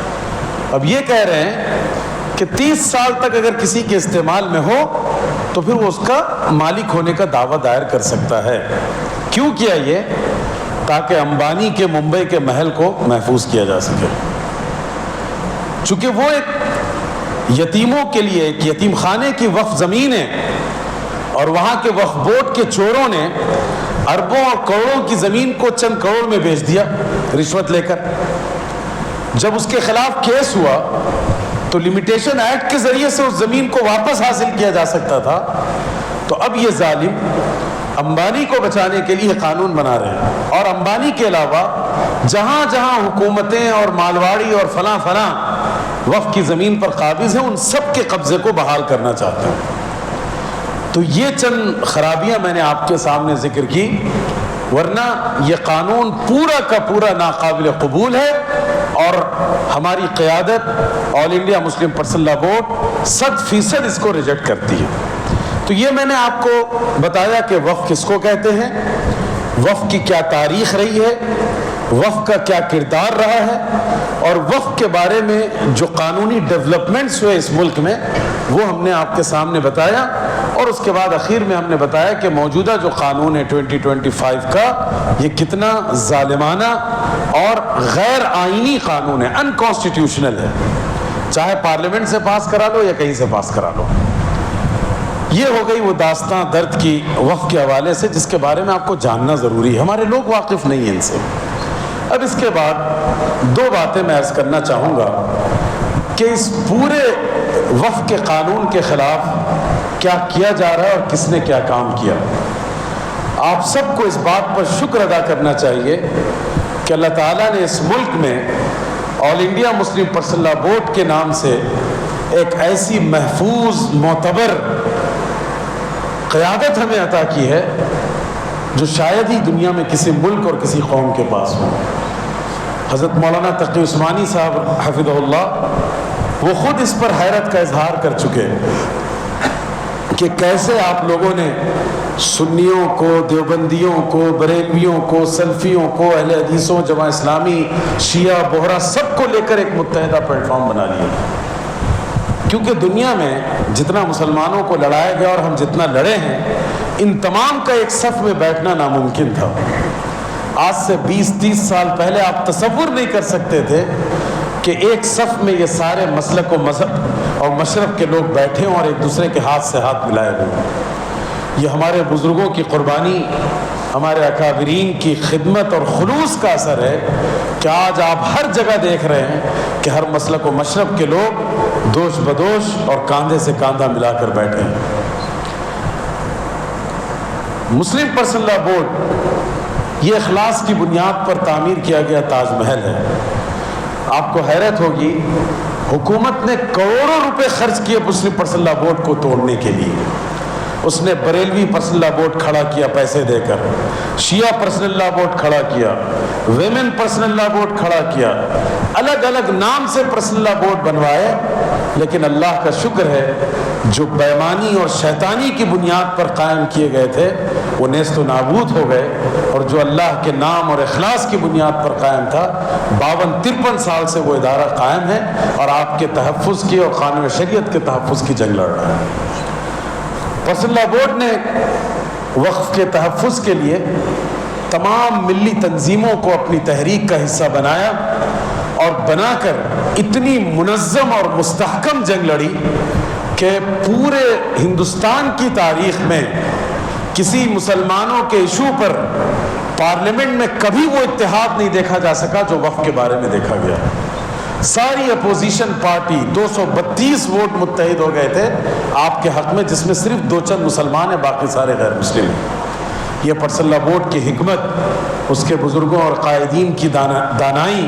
اب یہ کہہ رہے ہیں کہ 30 سال تک اگر کسی کے استعمال میں ہو تو پھر وہ اس کا مالک ہونے کا دعویٰ دائر کر سکتا ہے۔ کیوں کیا یہ؟ تاکہ امبانی کے ممبئی کے محل کو محفوظ کیا جا سکے، چونکہ وہ ایک یتیموں کے لیے ایک یتیم خانے کی وقف زمین ہے، اور وہاں کے وقف بورڈ کے چوروں نے اربوں اور کروڑوں کی زمین کو چند کروڑ میں بیچ دیا رشوت لے کر۔ جب اس کے خلاف کیس ہوا تو لمیٹیشن ایکٹ کے ذریعے سے اس زمین کو واپس حاصل کیا جا سکتا تھا۔ تو اب یہ ظالم امبانی کو بچانے کے لیے قانون بنا رہے ہیں، اور امبانی کے علاوہ جہاں جہاں حکومتیں اور مالواڑی اور فلاں فلاں وقف کی زمین پر قابض ہیں ان سب کے قبضے کو بحال کرنا چاہتے ہیں۔ تو یہ چند خرابیاں میں نے آپ کے سامنے ذکر کی، ورنہ یہ قانون پورا کا پورا ناقابل قبول ہے، اور ہماری قیادت آل انڈیا مسلم پرسنل لا بورڈ 100% اس کو ریجیکٹ کرتی ہے۔ تو یہ میں نے آپ کو بتایا کہ وقف کس کو کہتے ہیں، وقف کی کیا تاریخ رہی ہے، وقف کا کیا کردار رہا ہے، اور وقف کے بارے میں جو قانونی ڈیولپمنٹس ہوئے اس ملک میں وہ ہم نے آپ کے سامنے بتایا، اور اس کے بعد اخیر میں ہم نے بتایا کہ موجودہ جو قانون ہے 2025 کا یہ کتنا ظالمانہ اور غیر آئینی قانون ہے، ان کانسٹیٹیوشنل ہے، چاہے پارلیمنٹ سے پاس کرا لو یا کہیں سے پاس کرا لو۔ یہ ہو گئی وہ داستان درد کی وقف کے حوالے سے جس کے بارے میں آپ کو جاننا ضروری ہے، ہمارے لوگ واقف نہیں ہیں ان سے۔ اب اس کے بعد 2 باتیں میں عرض کرنا چاہوں گا کہ اس پورے وقف کے قانون کے خلاف کیا کیا جا رہا ہے اور کس نے کیا کام کیا۔ آپ سب کو اس بات پر شکر ادا کرنا چاہیے کہ اللہ تعالیٰ نے اس ملک میں آل انڈیا مسلم پرسنل لا بورڈ کے نام سے ایک ایسی محفوظ معتبر قیادت ہمیں عطا کی ہے جو شاید ہی دنیا میں کسی ملک اور کسی قوم کے پاس ہو۔ حضرت مولانا تقی عثمانی صاحب حفظہ اللہ وہ خود اس پر حیرت کا اظہار کر چکے کہ کیسے آپ لوگوں نے سنیوں کو، دیوبندیوں کو، بریلویوں کو، سلفیوں کو، اہل حدیثوں، جماعت اسلامی، شیعہ، بہرا سب کو لے کر ایک متحدہ پلیٹ فارم بنا لیا، کیونکہ دنیا میں جتنا مسلمانوں کو لڑایا گیا اور ہم جتنا لڑے ہیں ان تمام کا ایک صف میں بیٹھنا ناممکن تھا۔ آج سے 20-30 سال پہلے آپ تصور نہیں کر سکتے تھے کہ ایک صف میں یہ سارے مسلک و مذہب اور مشرب کے لوگ بیٹھے ہوں اور ایک دوسرے کے ہاتھ سے ہاتھ ملائے ہوئے۔ یہ ہمارے بزرگوں کی قربانی، ہمارے اکابرین کی خدمت اور خلوص کا اثر ہے کہ آج آپ ہر جگہ دیکھ رہے ہیں کہ ہر مسلک و مشرب کے لوگ دوش بدوش اور کاندھے سے کاندھا ملا کر بیٹھے ہیں۔ مسلم پرسنل لا بورڈ یہ اخلاص کی بنیاد پر تعمیر کیا گیا تاج محل ہے۔ آپ کو حیرت ہوگی حکومت نے کروڑوں روپے خرچ کیے مسلم پرسنل لا بورڈ کو توڑنے کے لیے۔ اس نے بریلوی پرسنل لا بورڈ کھڑا کیا پیسے دے کر، شیعہ پرسنل لا بورڈ کھڑا کیا، ویمن پرسنل لا بورڈ کھڑا کیا، الگ الگ نام سے پرسنل لا بورڈ بنوائے، لیکن اللہ کا شکر ہے جو بےمانی اور شیطانی کی بنیاد پر قائم کیے گئے تھے وہ نیست و نابود ہو گئے، اور جو اللہ کے نام اور اخلاص کی بنیاد پر قائم تھا 52-53 سال سے وہ ادارہ قائم ہے اور آپ کے تحفظ کی اور قانون شریعت کے تحفظ کی جنگ لڑ رہا ہے۔ پرسنل لا بورڈ نے وقف کے تحفظ کے لیے تمام ملی تنظیموں کو اپنی تحریک کا حصہ بنایا اور بنا کر اتنی منظم اور مستحکم جنگ لڑی کہ پورے ہندوستان کی تاریخ میں کسی مسلمانوں کے ایشو پر پارلیمنٹ میں کبھی وہ اتحاد نہیں دیکھا جا سکا جو وقف کے بارے میں دیکھا گیا۔ ساری اپوزیشن پارٹی 232 ووٹ متحد ہو گئے تھے آپ کے حق میں، جس میں صرف 2 چند مسلمان ہیں، باقی سارے غیر مسلم ہیں۔ یہ پرسنل لا بورڈ کی حکمت اس کے بزرگوں اور قائدین کی دانائی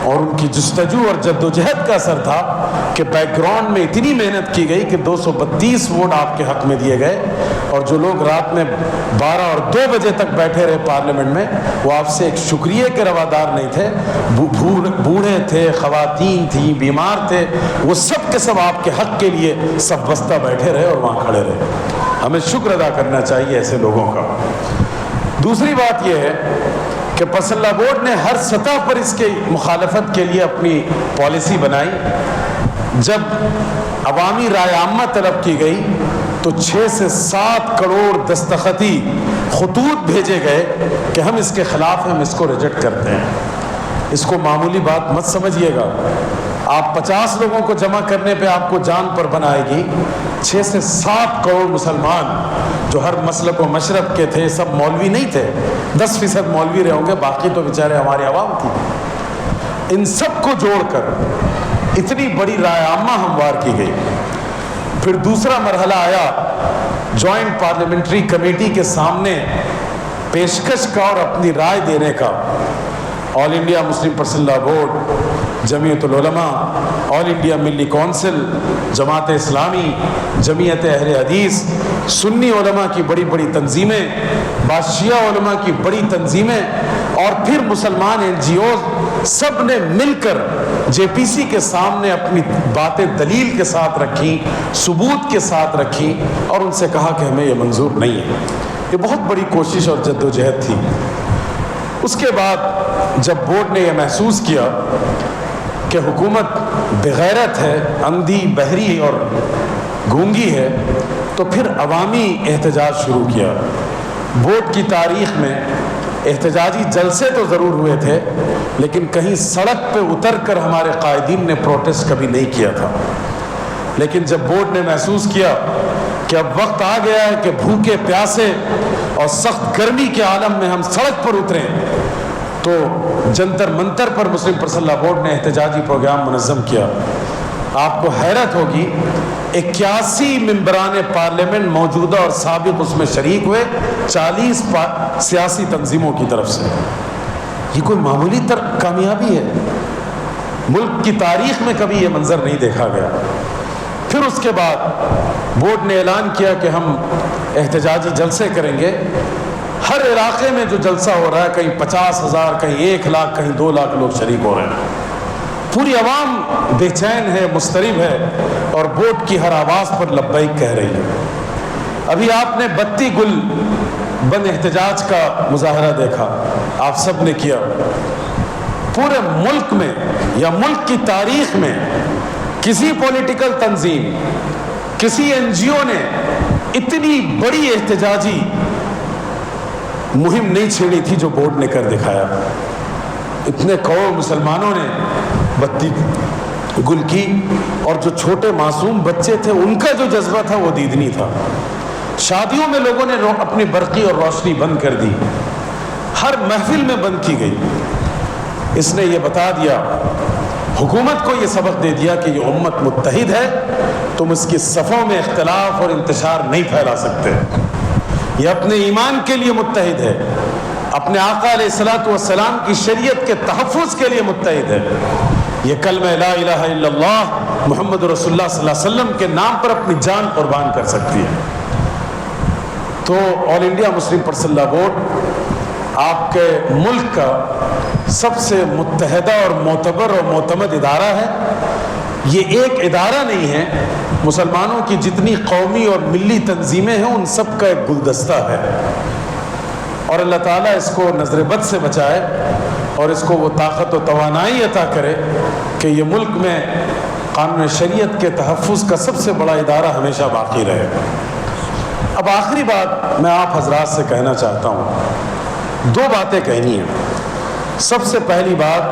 اور ان کی جستجو اور جد و جہد کا اثر تھا کہ بیک گراؤنڈ میں اتنی محنت کی گئی کہ 232 ووٹ آپ کے حق میں دیے گئے، اور جو لوگ رات میں 12 اور 2 بجے تک بیٹھے رہے پارلیمنٹ میں، وہ آپ سے ایک شکریہ کے روادار نہیں تھے، بوڑھے تھے، خواتین تھیں، بیمار تھے، وہ سب کے سب آپ کے حق کے لیے سب بستہ بیٹھے رہے اور وہاں کھڑے رہے۔ ہمیں شکر ادا کرنا چاہیے ایسے لوگوں کا۔ دوسری بات یہ ہے کہ پسندہ بورڈ نے ہر سطح پر اس کے مخالفت کے لیے اپنی پالیسی بنائی۔ جب عوامی رائے عامہ طلب کی گئی تو 6 سے 7 کروڑ دستخطی خطوط بھیجے گئے کہ ہم اس کے خلاف ہیں، ہم اس کو ریجیکٹ کرتے ہیں۔ اس کو معمولی بات مت سمجھیے گا، آپ 50 لوگوں کو جمع کرنے پہ آپ کو جان پر بنائے گی۔ 6 سے 7 کروڑ مسلمان جو ہر مسلک و مشرب کے تھے، سب مولوی نہیں تھے، 10% مولوی رہے ہوں گے، باقی تو بیچارے ہمارے عوام تھی، ان سب کو جوڑ کر اتنی بڑی رائے عامہ ہموار کی گئی۔ پھر دوسرا مرحلہ آیا جوائنٹ پارلیمنٹری کمیٹی کے سامنے پیشکش کا اور اپنی رائے دینے کا۔ All India Muslim personal law board, Jamiat Ulama, all India ملی کونسل، جماعت اسلامی، جمعیت اہل حدیث، سنی علماء کی بڑی بڑی تنظیمیں، بعض شیعہ علماء کی بڑی تنظیمیں، اور پھر مسلمان NGOs، سب نے مل کر جے پی سی کے سامنے اپنی باتیں دلیل کے ساتھ رکھی، ثبوت کے ساتھ رکھی، اور ان سے کہا کہ ہمیں یہ منظور نہیں ہے۔ یہ بہت بڑی کوشش اور جد و جہد تھی۔ اس کے بعد جب بورڈ نے یہ محسوس کیا کہ حکومت بغیرت ہے، اندھی، بہری اور گونگی ہے، تو پھر عوامی احتجاج شروع کیا۔ بورڈ کی تاریخ میں احتجاجی جلسے تو ضرور ہوئے تھے، لیکن کہیں سڑک پہ اتر کر ہمارے قائدین نے پروٹیسٹ کبھی نہیں کیا تھا۔ لیکن جب بورڈ نے محسوس کیا کہ اب وقت آ گیا ہے کہ بھوکے پیاسے اور سخت گرمی کے عالم میں ہم سڑک پر اتریں، تو جنتر منتر پر مسلم پرسنل لاء بورڈ نے احتجاجی پروگرام منظم کیا۔ آپ کو حیرت ہوگی، 81 ممبران پارلیمنٹ موجودہ اور سابق اس میں شریک ہوئے، 40 سیاسی تنظیموں کی طرف سے۔ یہ کوئی معمولی کامیابی ہے، ملک کی تاریخ میں کبھی یہ منظر نہیں دیکھا گیا۔ پھر اس کے بعد بورڈ نے اعلان کیا کہ ہم احتجاجی جلسے کریں گے۔ ہر علاقے میں جو جلسہ ہو رہا ہے، کہیں 50,000، کہیں 1 لاکھ، کہیں 2 لاکھ لوگ شریک ہو رہے ہیں۔ پوری عوام بے چین ہے، مضطرب ہے، اور بورڈ کی ہر آواز پر لبیک کہہ رہی ہے۔ ابھی آپ نے بتی گل بند احتجاج کا مظاہرہ دیکھا، آپ سب نے کیا۔ پورے ملک میں یا ملک کی تاریخ میں کسی پولیٹیکل تنظیم، کسی NGO نے اتنی بڑی احتجاجی مہم نہیں چھیڑی تھی جو بورڈ نے کر دکھایا۔ اتنے کروڑ مسلمانوں نے بتی گل کی، اور جو چھوٹے معصوم بچے تھے ان کا جو جذبہ تھا وہ دیدنی تھا۔ شادیوں میں لوگوں نے اپنی برقی اور روشنی بند کر دی، ہر محفل میں بند کی گئی۔ اس نے یہ بتا دیا، حکومت کو یہ سبق دے دیا کہ یہ امت متحد ہے، تم اس کی صفوں میں اختلاف اور انتشار نہیں پھیلا سکتے۔ یہ اپنے ایمان کے لیے متحد ہے، اپنے آقا علیہ الصلوۃ والسلام کی شریعت کے تحفظ کے لیے متحد ہے۔ یہ کلمہ لا الہ الا اللہ محمد رسول اللہ صلی اللہ علیہ وسلم کے نام پر اپنی جان قربان کر سکتی ہے۔ تو all India Muslim personal law board آپ کے ملک کا سب سے متحدہ اور معتبر اور معتمد ادارہ ہے۔ یہ ایک ادارہ نہیں ہے، مسلمانوں کی جتنی قومی اور ملی تنظیمیں ہیں ان سب کا ایک گلدستہ ہے، اور اللہ تعالیٰ اس کو نظر بد سے بچائے اور اس کو وہ طاقت و توانائی عطا کرے کہ یہ ملک میں قانون شریعت کے تحفظ کا سب سے بڑا ادارہ ہمیشہ باقی رہے۔ اب آخری بات میں آپ حضرات سے کہنا چاہتا ہوں، 2 باتیں کہنی ہیں۔ سب سے پہلی بات،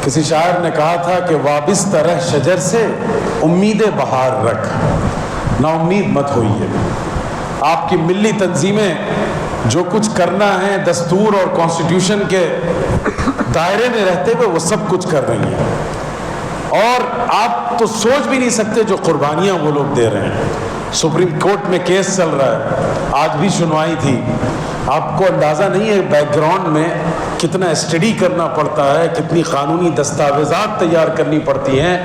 کسی شاعر نے کہا تھا کہ وابستہ رہ شجر سے امید بہار رکھ، نا امید مت ہوئیے۔ آپ کی ملی تنظیمیں جو کچھ کرنا ہے دستور اور کانسٹیٹیوشن کے دائرے میں رہتے ہوئے وہ سب کچھ کر رہی ہیں، اور آپ تو سوچ بھی نہیں سکتے جو قربانیاں وہ لوگ دے رہے ہیں۔ سپریم کورٹ میں کیس چل رہا ہے، آج بھی سنوائی تھی، آپ کو اندازہ نہیں ہے بیک گراؤنڈ میں کتنا اسٹڈی کرنا پڑتا ہے، کتنی قانونی دستاویزات تیار کرنی پڑتی ہیں،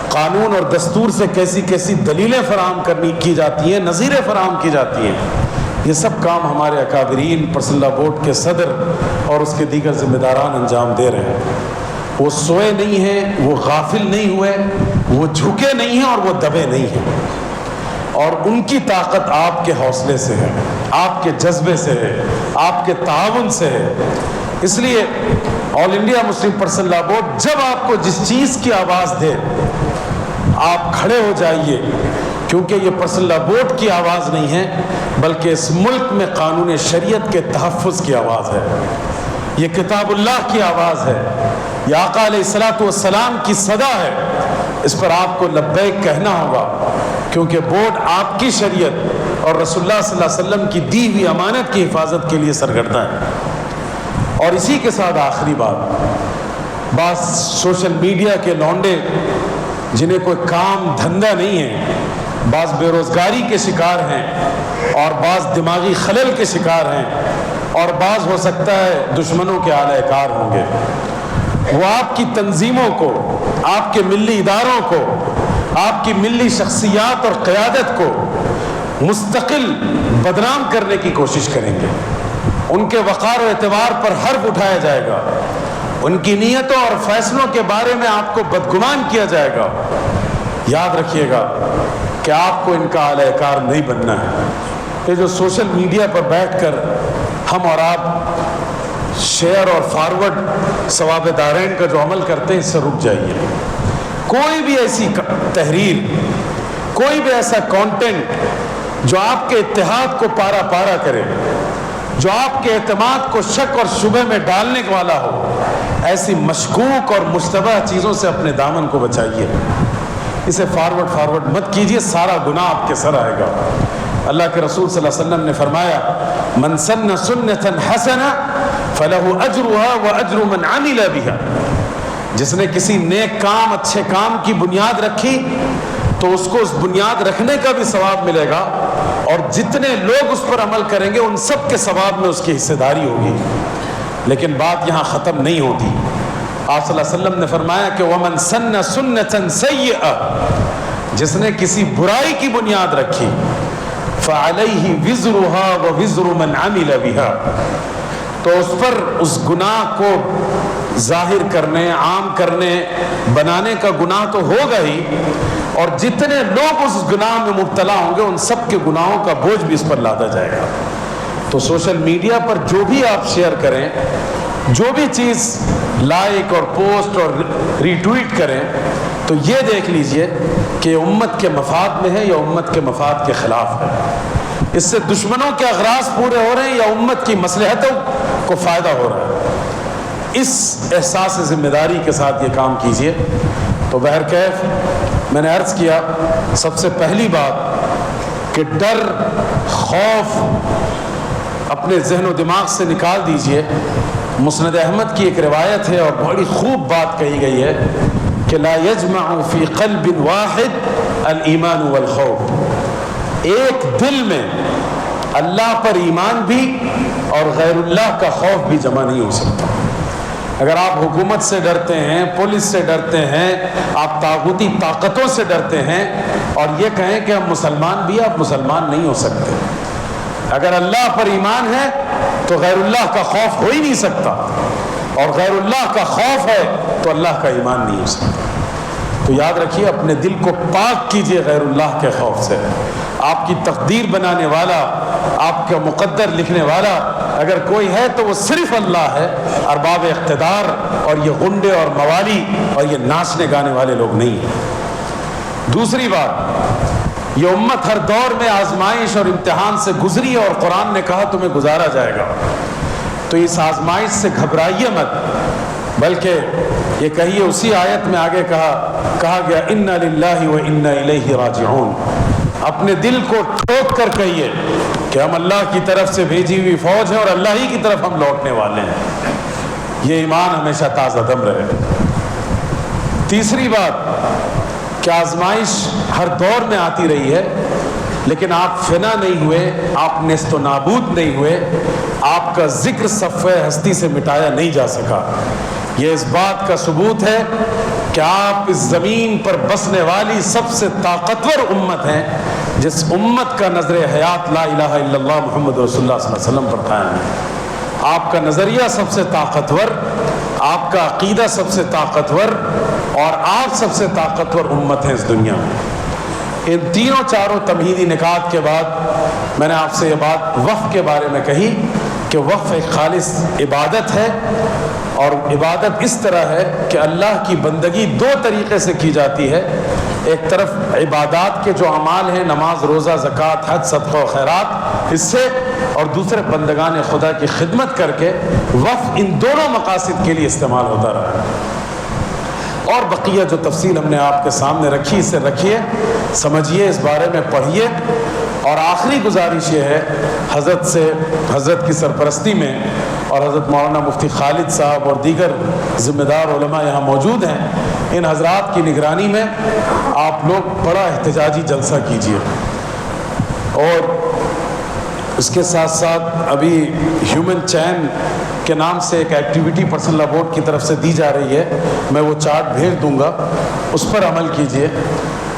قانون اور دستور سے کیسی کیسی دلیلیں فراہم کی جاتی ہیں، نظیریں فراہم کی جاتی ہیں۔ یہ سب کام ہمارے اکابرین پرسنل لا بورڈ کے صدر اور اس کے دیگر ذمہ داران انجام دے رہے ہیں۔ وہ سوئے نہیں ہیں، وہ غافل نہیں ہوئے، وہ جھکے نہیں ہیں اور وہ دبے نہیں ہیں، اور ان کی طاقت آپ کے حوصلے سے ہے، آپ کے جذبے سے ہے، آپ کے تعاون سے ہے۔ اس لیے آل انڈیا مسلم پرسنل لا بورڈ جب آپ کو جس چیز کی آواز دے آپ کھڑے ہو جائیے، کیونکہ یہ پرسنل لا بورڈ کی آواز نہیں ہے بلکہ اس ملک میں قانون شریعت کے تحفظ کی آواز ہے، یہ کتاب اللہ کی آواز ہے، یہ آقا علیہ الصلوۃ والسلام کی صدا ہے۔ اس پر آپ کو لبیک کہنا ہوگا، کیونکہ بورڈ آپ کی شریعت اور رسول اللہ صلی اللہ علیہ وسلم کی دی ہوئی امانت کی حفاظت کے لیے سرگرداں ہے۔ اور اسی کے ساتھ آخری بات، بعض سوشل میڈیا کے لونڈے جنہیں کوئی کام دھندہ نہیں ہے، بعض بے روزگاری کے شکار ہیں اور بعض دماغی خلل کے شکار ہیں اور بعض ہو سکتا ہے دشمنوں کے اعلی کار ہوں گے، وہ آپ کی تنظیموں کو، آپ کے ملی اداروں کو، آپ کی ملی شخصیات اور قیادت کو مستقل بدنام کرنے کی کوشش کریں گے۔ ان کے وقار و اعتبار پر حرف اٹھایا جائے گا، ان کی نیتوں اور فیصلوں کے بارے میں آپ کو بدگمان کیا جائے گا۔ یاد رکھیے گا کہ آپ کو ان کا اعلی کار نہیں بننا ہے۔ یہ جو سوشل میڈیا پر بیٹھ کر ہم اور آپ شیئر اور فارورڈ ثواب دارین کا جو عمل کرتے ہیں، اس سے رک جائیے۔ کوئی بھی ایسی تحریر، کوئی بھی ایسا کانٹینٹ جو آپ کے اتحاد کو پارا پارا کرے، جو آپ کے اعتماد کو شک اور شبہ میں ڈالنے والا ہو، ایسی مشکوک اور مشتبہ چیزوں سے اپنے دامن کو بچائیے۔ اسے فارورڈ مت کیجیے، سارا گناہ آپ کے سر آئے گا۔ اللہ کے رسول صلی اللہ علیہ وسلم نے فرمایا، من سن سنتا حسنہ فلہ اجرھا واجر من عمل بھا، جس نے کسی نیک کام، اچھے کام کی بنیاد رکھی تو اس کو اس بنیاد رکھنے کا بھی ثواب ملے گا، اور جتنے لوگ اس پر عمل کریں گے ان سب کے ثواب میں اس کی حصہ داری ہوگی۔ لیکن بات یہاں ختم نہیں ہوتی۔ آپ صلی اللہ علیہ وسلم نے فرمایا کہ وَمَن سَنَّ سُنَّةً سَيِّئَةً، جس نے کسی برائی کی بنیاد رکھی، فَعَلَيْهِ وِزْرُهَا وَوِزْرُ مَنْ عَمِلَ بِهَا، تو اس پر اس گناہ کو ظاہر کرنے، عام کرنے، بنانے کا گناہ تو ہوگا ہی، اور جتنے لوگ اس گناہ میں مبتلا ہوں گے ان سب کے گناہوں کا بوجھ بھی اس پر لادا جائے گا۔ تو سوشل میڈیا پر جو بھی آپ شیئر کریں، جو بھی چیز لائک اور پوسٹ اور ری ٹویٹ کریں، تو یہ دیکھ لیجئے کہ امت کے مفاد میں ہے یا امت کے مفاد کے خلاف ہے، اس سے دشمنوں کے اغراض پورے ہو رہے ہیں یا امت کی مصلحتوں کو فائدہ ہو رہا ہے۔ اس احساس ذمہ داری کے ساتھ یہ کام کیجئے۔ تو بہرکیف میں نے عرض کیا، سب سے پہلی بات کہ ڈر، خوف اپنے ذہن و دماغ سے نکال دیجئے۔ مسند احمد کی ایک روایت ہے اور بڑی خوب بات کہی گئی ہے کہ لا یجمع فی قلب واحد الایمان والخوف، ایک دل میں اللہ پر ایمان بھی اور غیر اللہ کا خوف بھی جمع نہیں ہو سکتا۔ اگر آپ حکومت سے ڈرتے ہیں، پولیس سے ڈرتے ہیں، آپ طاغوتی طاقتوں سے ڈرتے ہیں اور یہ کہیں کہ ہم مسلمان بھی، آپ مسلمان نہیں ہو سکتے۔ اگر اللہ پر ایمان ہے تو غیر اللہ کا خوف ہو ہی نہیں سکتا، اور غیر اللہ کا خوف ہے تو اللہ کا ایمان نہیں ہو سکتا۔ تو یاد رکھیے، اپنے دل کو پاک کیجئے غیر اللہ کے خوف سے۔ آپ کی تقدیر بنانے والا، آپ کا مقدر لکھنے والا اگر کوئی ہے تو وہ صرف اللہ ہے، ارباب اقتدار اور یہ غنڈے اور موالی اور یہ ناچنے گانے والے لوگ نہیں ہیں۔ دوسری بات، یہ امت ہر دور میں آزمائش اور امتحان سے گزری اور قرآن نے کہا تمہیں گزارا جائے گا، تو اس آزمائش سے گھبرائیے مت، بلکہ یہ کہیے، اسی آیت میں آگے کہا گیا اِنَّا لِلَّهِ وَإِنَّا إِلَيْهِ راجعون، اپنے دل کو ٹھوک کر کہیے کہ ہم اللہ کی طرف سے بھیجی ہوئی فوج ہیں اور اللہ ہی کی طرف ہم لوٹنے والے ہیں۔ یہ ایمان ہمیشہ تازہ دم رہے۔ تیسری بات کہ آزمائش ہر دور میں آتی رہی ہے، لیکن آپ فنا نہیں ہوئے، آپ نیست و نابود نہیں ہوئے، آپ کا ذکر صفحہ ہستی سے مٹایا نہیں جا سکا۔ یہ اس بات کا ثبوت ہے کہ آپ اس زمین پر بسنے والی سب سے طاقتور امت ہیں، جس امت کا نظر حیات لا الہ الا اللہ محمد رسول اللہ صلی اللہ علیہ وسلم پر قائم ہے۔ آپ کا نظریہ سب سے طاقتور، آپ کا عقیدہ سب سے طاقتور، اور آپ سب سے طاقتور امت ہیں اس دنیا میں۔ ان تینوں چاروں تمہیدی نکات کے بعد میں نے آپ سے یہ بات وقف کے بارے میں کہی کہ وقف ایک خالص عبادت ہے، اور عبادت اس طرح ہے کہ اللہ کی بندگی دو طریقے سے کی جاتی ہے۔ ایک طرف عبادات کے جو اعمال ہیں، نماز، روزہ، زکوٰۃ، حج، صدقہ و خیرات، اس سے، اور دوسرے بندگان خدا کی خدمت کر کے وقف ان دونوں مقاصد کے لیے استعمال ہوتا رہا ہے۔ اور بقیہ جو تفصیل ہم نے آپ کے سامنے رکھی، اسے رکھیے، سمجھیے، اس بارے میں پڑھیے۔ اور آخری گزارش یہ ہے حضرت سے، حضرت کی سرپرستی میں، اور حضرت مولانا مفتی خالد صاحب اور دیگر ذمہ دار علماء یہاں موجود ہیں، ان حضرات کی نگرانی میں آپ لوگ بڑا احتجاجی جلسہ کیجیے۔ اور اس کے ساتھ ساتھ ابھی ہیومن چین کے نام سے ایک ایکٹیویٹی پرسنل لا بورڈ کی طرف سے دی جا رہی ہے، میں وہ چارٹ بھیج دوں گا، اس پر عمل کیجئے۔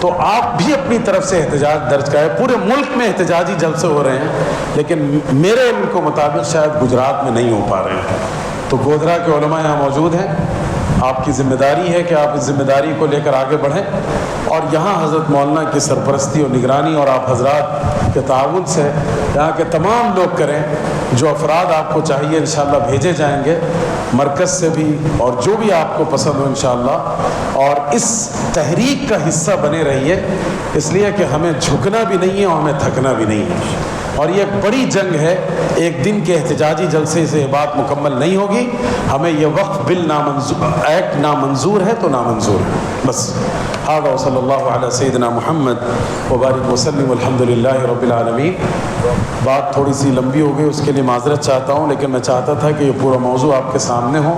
تو آپ بھی اپنی طرف سے احتجاج درج کریں۔ پورے ملک میں احتجاجی جلسے ہو رہے ہیں، لیکن میرے علم کے مطابق شاید گجرات میں نہیں ہو پا رہے ہیں۔ تو گودھرا کے علماء یہاں موجود ہیں، آپ کی ذمہ داری ہے کہ آپ اس ذمہ داری کو لے کر آگے بڑھیں، اور یہاں حضرت مولانا کی سرپرستی اور نگرانی اور آپ حضرات کے تعاون سے یہاں کے تمام لوگ کریں۔ جو افراد آپ کو چاہیے انشاءاللہ بھیجے جائیں گے مرکز سے بھی، اور جو بھی آپ کو پسند ہو انشاءاللہ، اور اس تحریک کا حصہ بنے رہیے، اس لیے کہ ہمیں جھکنا بھی نہیں ہے اور ہمیں تھکنا بھی نہیں ہے، اور یہ ایک بڑی جنگ ہے۔ ایک دن کے احتجاجی جلسے سے یہ بات مکمل نہیں ہوگی۔ ہمیں یہ وقف بل ایکٹ نامنظور ہے تو نامنظور ہے، بس۔ هذا وصلی اللہ علی سیدنا محمد وبارک وسلم، الحمد للہ رب العالمین۔ بات تھوڑی سی لمبی ہو گئی، اس کے لیے معذرت چاہتا ہوں، لیکن میں چاہتا تھا کہ یہ پورا موضوع آپ کے سامنے ہو،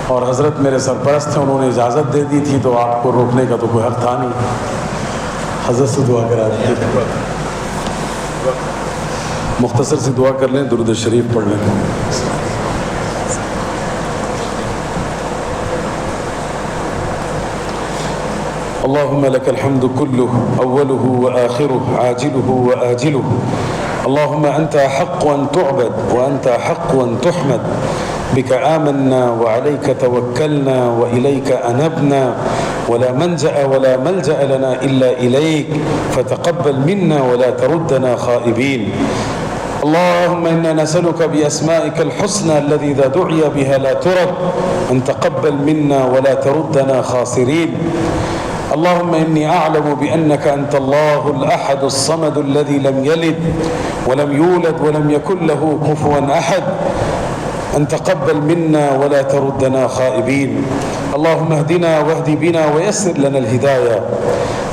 اور حضرت میرے سرپرست ہیں، انہوں نے اجازت دے دی تھی، تو آپ کو روکنے کا تو کوئی حق تھا نہیں۔ حضرت سے دعا کرا دیجیے، مختصر سی دعا کر لیں، درود شریف پڑھ لیں۔ اللهم لك الحمد كله أوله وآخره عاجله وآجله، اللهم أنت أحق أن تعبد وأنت أحق أن تحمد، بك آمنا وعليك توكلنا وإليك أنبنا، ولا منجأ ولا ملجأ لنا إلا إليك، فتقبل منا ولا تردنا خائبين۔ اللهم إنا نسألك بأسمائك الحسنى الذي إذا دعي بها لا ترد، أن تقبل منا ولا تردنا خاسرين۔ اللهم إني أعلم بأنك أنت الله الأحد الصمد الذي لم يلد ولم يولد ولم يكن له كفوا أحد، أن تقبل منا ولا تردنا خائبين۔ اللهم اهدنا واهد بنا ويسر لنا الهداية،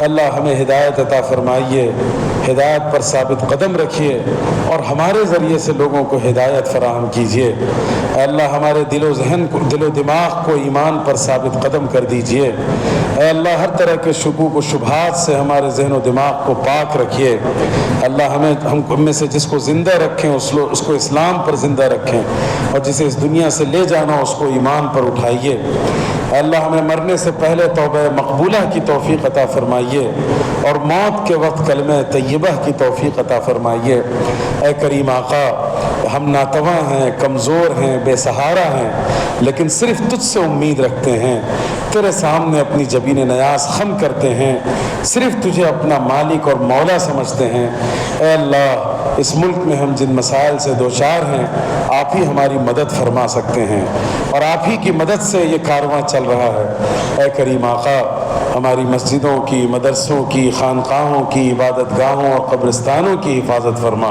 اللہ ہمیں ہدایت عطا فرمائیے، ہدایت پر ثابت قدم رکھیے، اور ہمارے ذریعے سے لوگوں کو ہدایت فراہم کیجیے۔ اے اللہ ہمارے دل و ذہن کو، دل و دماغ کو ایمان پر ثابت قدم کر دیجیے۔ اے اللہ ہر طرح کے شکوک و شبہات سے ہمارے ذہن و دماغ کو پاک رکھیے۔ اللہ ہم میں سے جس کو زندہ رکھیں اس کو اسلام پر زندہ رکھیں، اور جسے اس دنیا سے لے جانا اس کو ایمان پر اٹھائیے۔ اے اللہ ہمیں مرنے سے پہلے توبہ مقبولہ کی توفیق عطا فرمائیے، اور موت کے وقت کلمہ طیبہ کی توفیق عطا فرمائیے۔ اے کریم آقا، ہم ناتواں ہیں، کمزور ہیں، بے سہارا ہیں، لیکن صرف تجھ سے امید رکھتے ہیں، تیرے سامنے اپنی جبین نیاز خم کرتے ہیں، صرف تجھے اپنا مالک اور مولا سمجھتے ہیں۔ اے اللہ، اس ملک میں ہم جن مسائل سے دوچار ہیں، آپ ہی ہماری مدد فرما سکتے ہیں، اور آپ ہی کی مدد سے یہ کارواں چل رہا ہے۔ اے کریم آقا، ہماری مسجدوں کی، مدرسوں کی، خانقاہوں کی، عبادت گاہوں اور قبرستانوں کی حفاظت فرما۔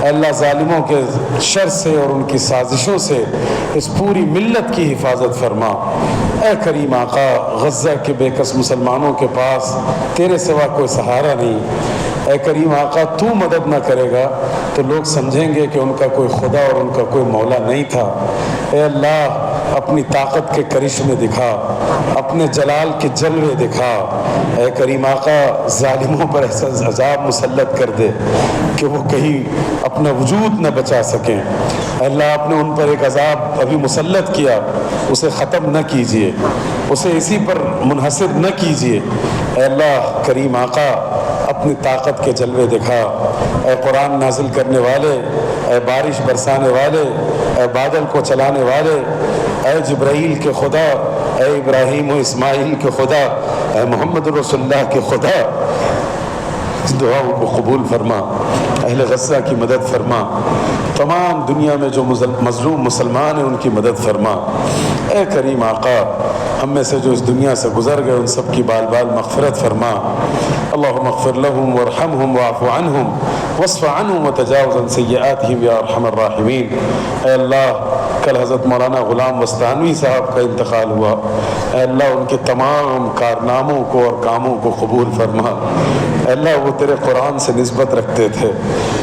اے اللہ، ظالموں کے شر سے اور ان کی سازشوں سے اس پوری ملت کی حفاظت فرما۔ اے کریم آقا، غزہ کے بے کس مسلمانوں کے پاس تیرے سوا کوئی سہارا نہیں۔ اے کریم آقا تو مدد نہ کرے گا تو لوگ سمجھیں گے کہ ان کا کوئی خدا اور ان کا کوئی مولا نہیں تھا۔ اے اللہ اپنی طاقت کے کرشمے دکھا، اپنے جلال کے جلوے دکھا۔ اے کریم آقا ظالموں پر ایسا عذاب مسلط کر دے کہ وہ کہیں اپنا وجود نہ بچا سکیں۔ اے اللہ آپ نے ان پر ایک عذاب ابھی مسلط کیا، اسے ختم نہ کیجیے، اسے اسی پر منحصر نہ کیجیے۔ اے اللہ کریم آقا اپنی طاقت کے جلوے دکھا۔ اے قرآن نازل کرنے والے، اے بارش برسانے والے، اے بادل کو چلانے والے، اے جبرائیل کے خدا، اے ابراہیم و اسماعیل کے خدا، اے محمد رسول اللہ کے خدا، اس دعاؤں کو قبول فرما، اہل غزہ کی مدد فرما، تمام دنیا میں جو مظلوم مسلمان ہیں ان کی مدد فرما۔ اے کریم آقا ہم میں سے جو اس دنیا سے گزر گئے ان سب کی بال بال مغفرت فرما۔ اللہم اغفر لہم وارحمہم واعف عنہم واصف عنہم وتجاوز عن سیئاتہم یا ارحم الراحمین۔ اے اللہ کل حضرت مولانا غلام وستانوی صاحب کا انتقال ہوا، اے اللہ ان کے تمام کارناموں کو اور کاموں کو قبول فرما۔ اے اللہ وہ تیرے قرآن سے نسبت رکھتے تھے،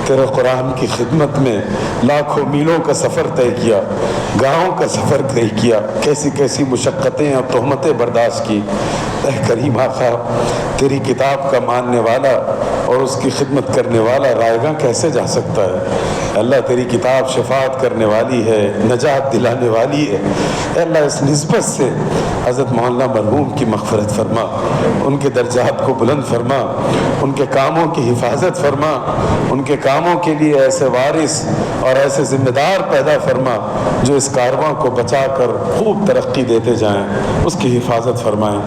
تیرے قرآن کی خدمت میں لاکھوں میلوں کا سفر طے کیا، گاؤں کا سفر طے کیا، کیسی کیسی مشقتیں اور تہمتیں برداشت کی۔ اے کریم آقا تیری کتاب کا ماننے والا اور اس کی خدمت کرنے والا رائے گاہ کیسے جا سکتا ہے؟ اللہ تیری کتاب شفاعت کرنے والی ہے، نجات دلانے والی ہے۔ اے اللہ اس نسبت سے حضرت مولانا مرحوم کی مغفرت فرما، ان کے درجات کو بلند فرما، ان کے کاموں کی حفاظت فرما، ان کے کاموں کے لیے ایسے وارث اور ایسے ذمہ دار پیدا فرما جو اس کارواں کو بچا کر خوب ترقی دیتے جائیں، اس کی حفاظت فرمائیں۔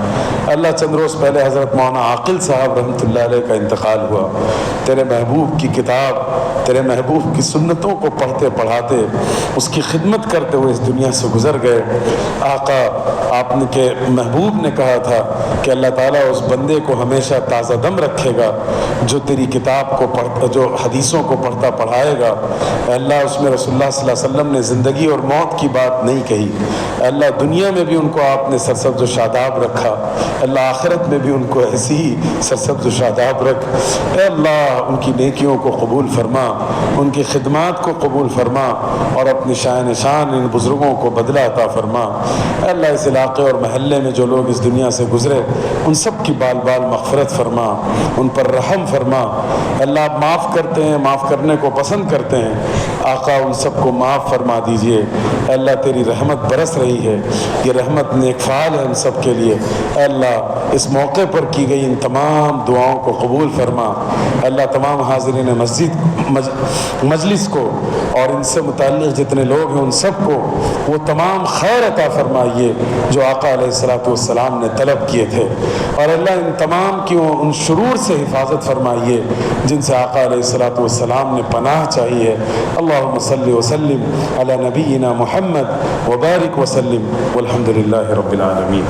اللہ چند روز پہلے حضرت مولانا عاقل صاحب رحمۃ اللہ علیہ کا انتقال ہوا، تیرے محبوب کی کتاب، تیرے محبوب کی سنتوں کو پڑھتے پڑھاتے اس کی خدمت کرتے ہوئے اس دنیا سے گزر گئے۔ آقا آپ نے کہ محبوب نے کہا تھا کہ اللہ تعالیٰ اس بندے کو ہمیشہ تازہ دم رکھے گا جو تیری کتاب کو جو حدیثوں کو پڑھتا پڑھائے گا۔ اے اللہ اس میں رسول اللہ صلی اللہ علیہ وسلم نے زندگی اور موت کی بات نہیں کہی، اے اللہ دنیا میں بھی ان کو آپ نے سرسبز و شاداب رکھا، اے اللہ آخرت میں بھی ان کو ایسی ہی سرسبز و شاداب رکھ۔ اے اللہ ان کی نیکیوں کو قبول فرما، ان کی خدمات کو قبول فرما اور اپنی شان شان ان بزرگوں کو بدلہ عطا فرما۔ اے اللہ اس علاقے اور محلے میں جو لوگ اس دنیا سے گزرے ان سب کی بال بال مغفرت فرما، ان پر رحم فرما۔ اے اللہ آپ معاف کرتے ہیں، معاف کرنے کو پسند کرتے ہیں، آقا ان سب کو معاف فرما دیجئے۔ اے اللہ تیری رحمت برس رہی ہے، یہ رحمت نیک فعال ہے ہم سب کے لیے۔ اے اللہ اس موقع پر کی گئی ان تمام دعاؤں کو قبول فرما۔ اے اللہ تمام حاضرین مجلس کو اور ان سے متعلق جتنے لوگ ہیں ان سب کو وہ تمام خیر عطا فرمائیے جو آقا علیہ الصلوۃ والسلام نے طلب کیے تھے، اور اللہ ان تمام کی ان شرور سے حفاظت فرمائیے جن سے آقا علیہ الصلوۃ والسلام نے پناہ چاہیے۔ اللہم صلی وسلم علی نبینا محمد وبارک وسلم والحمد للہ رب العالمین۔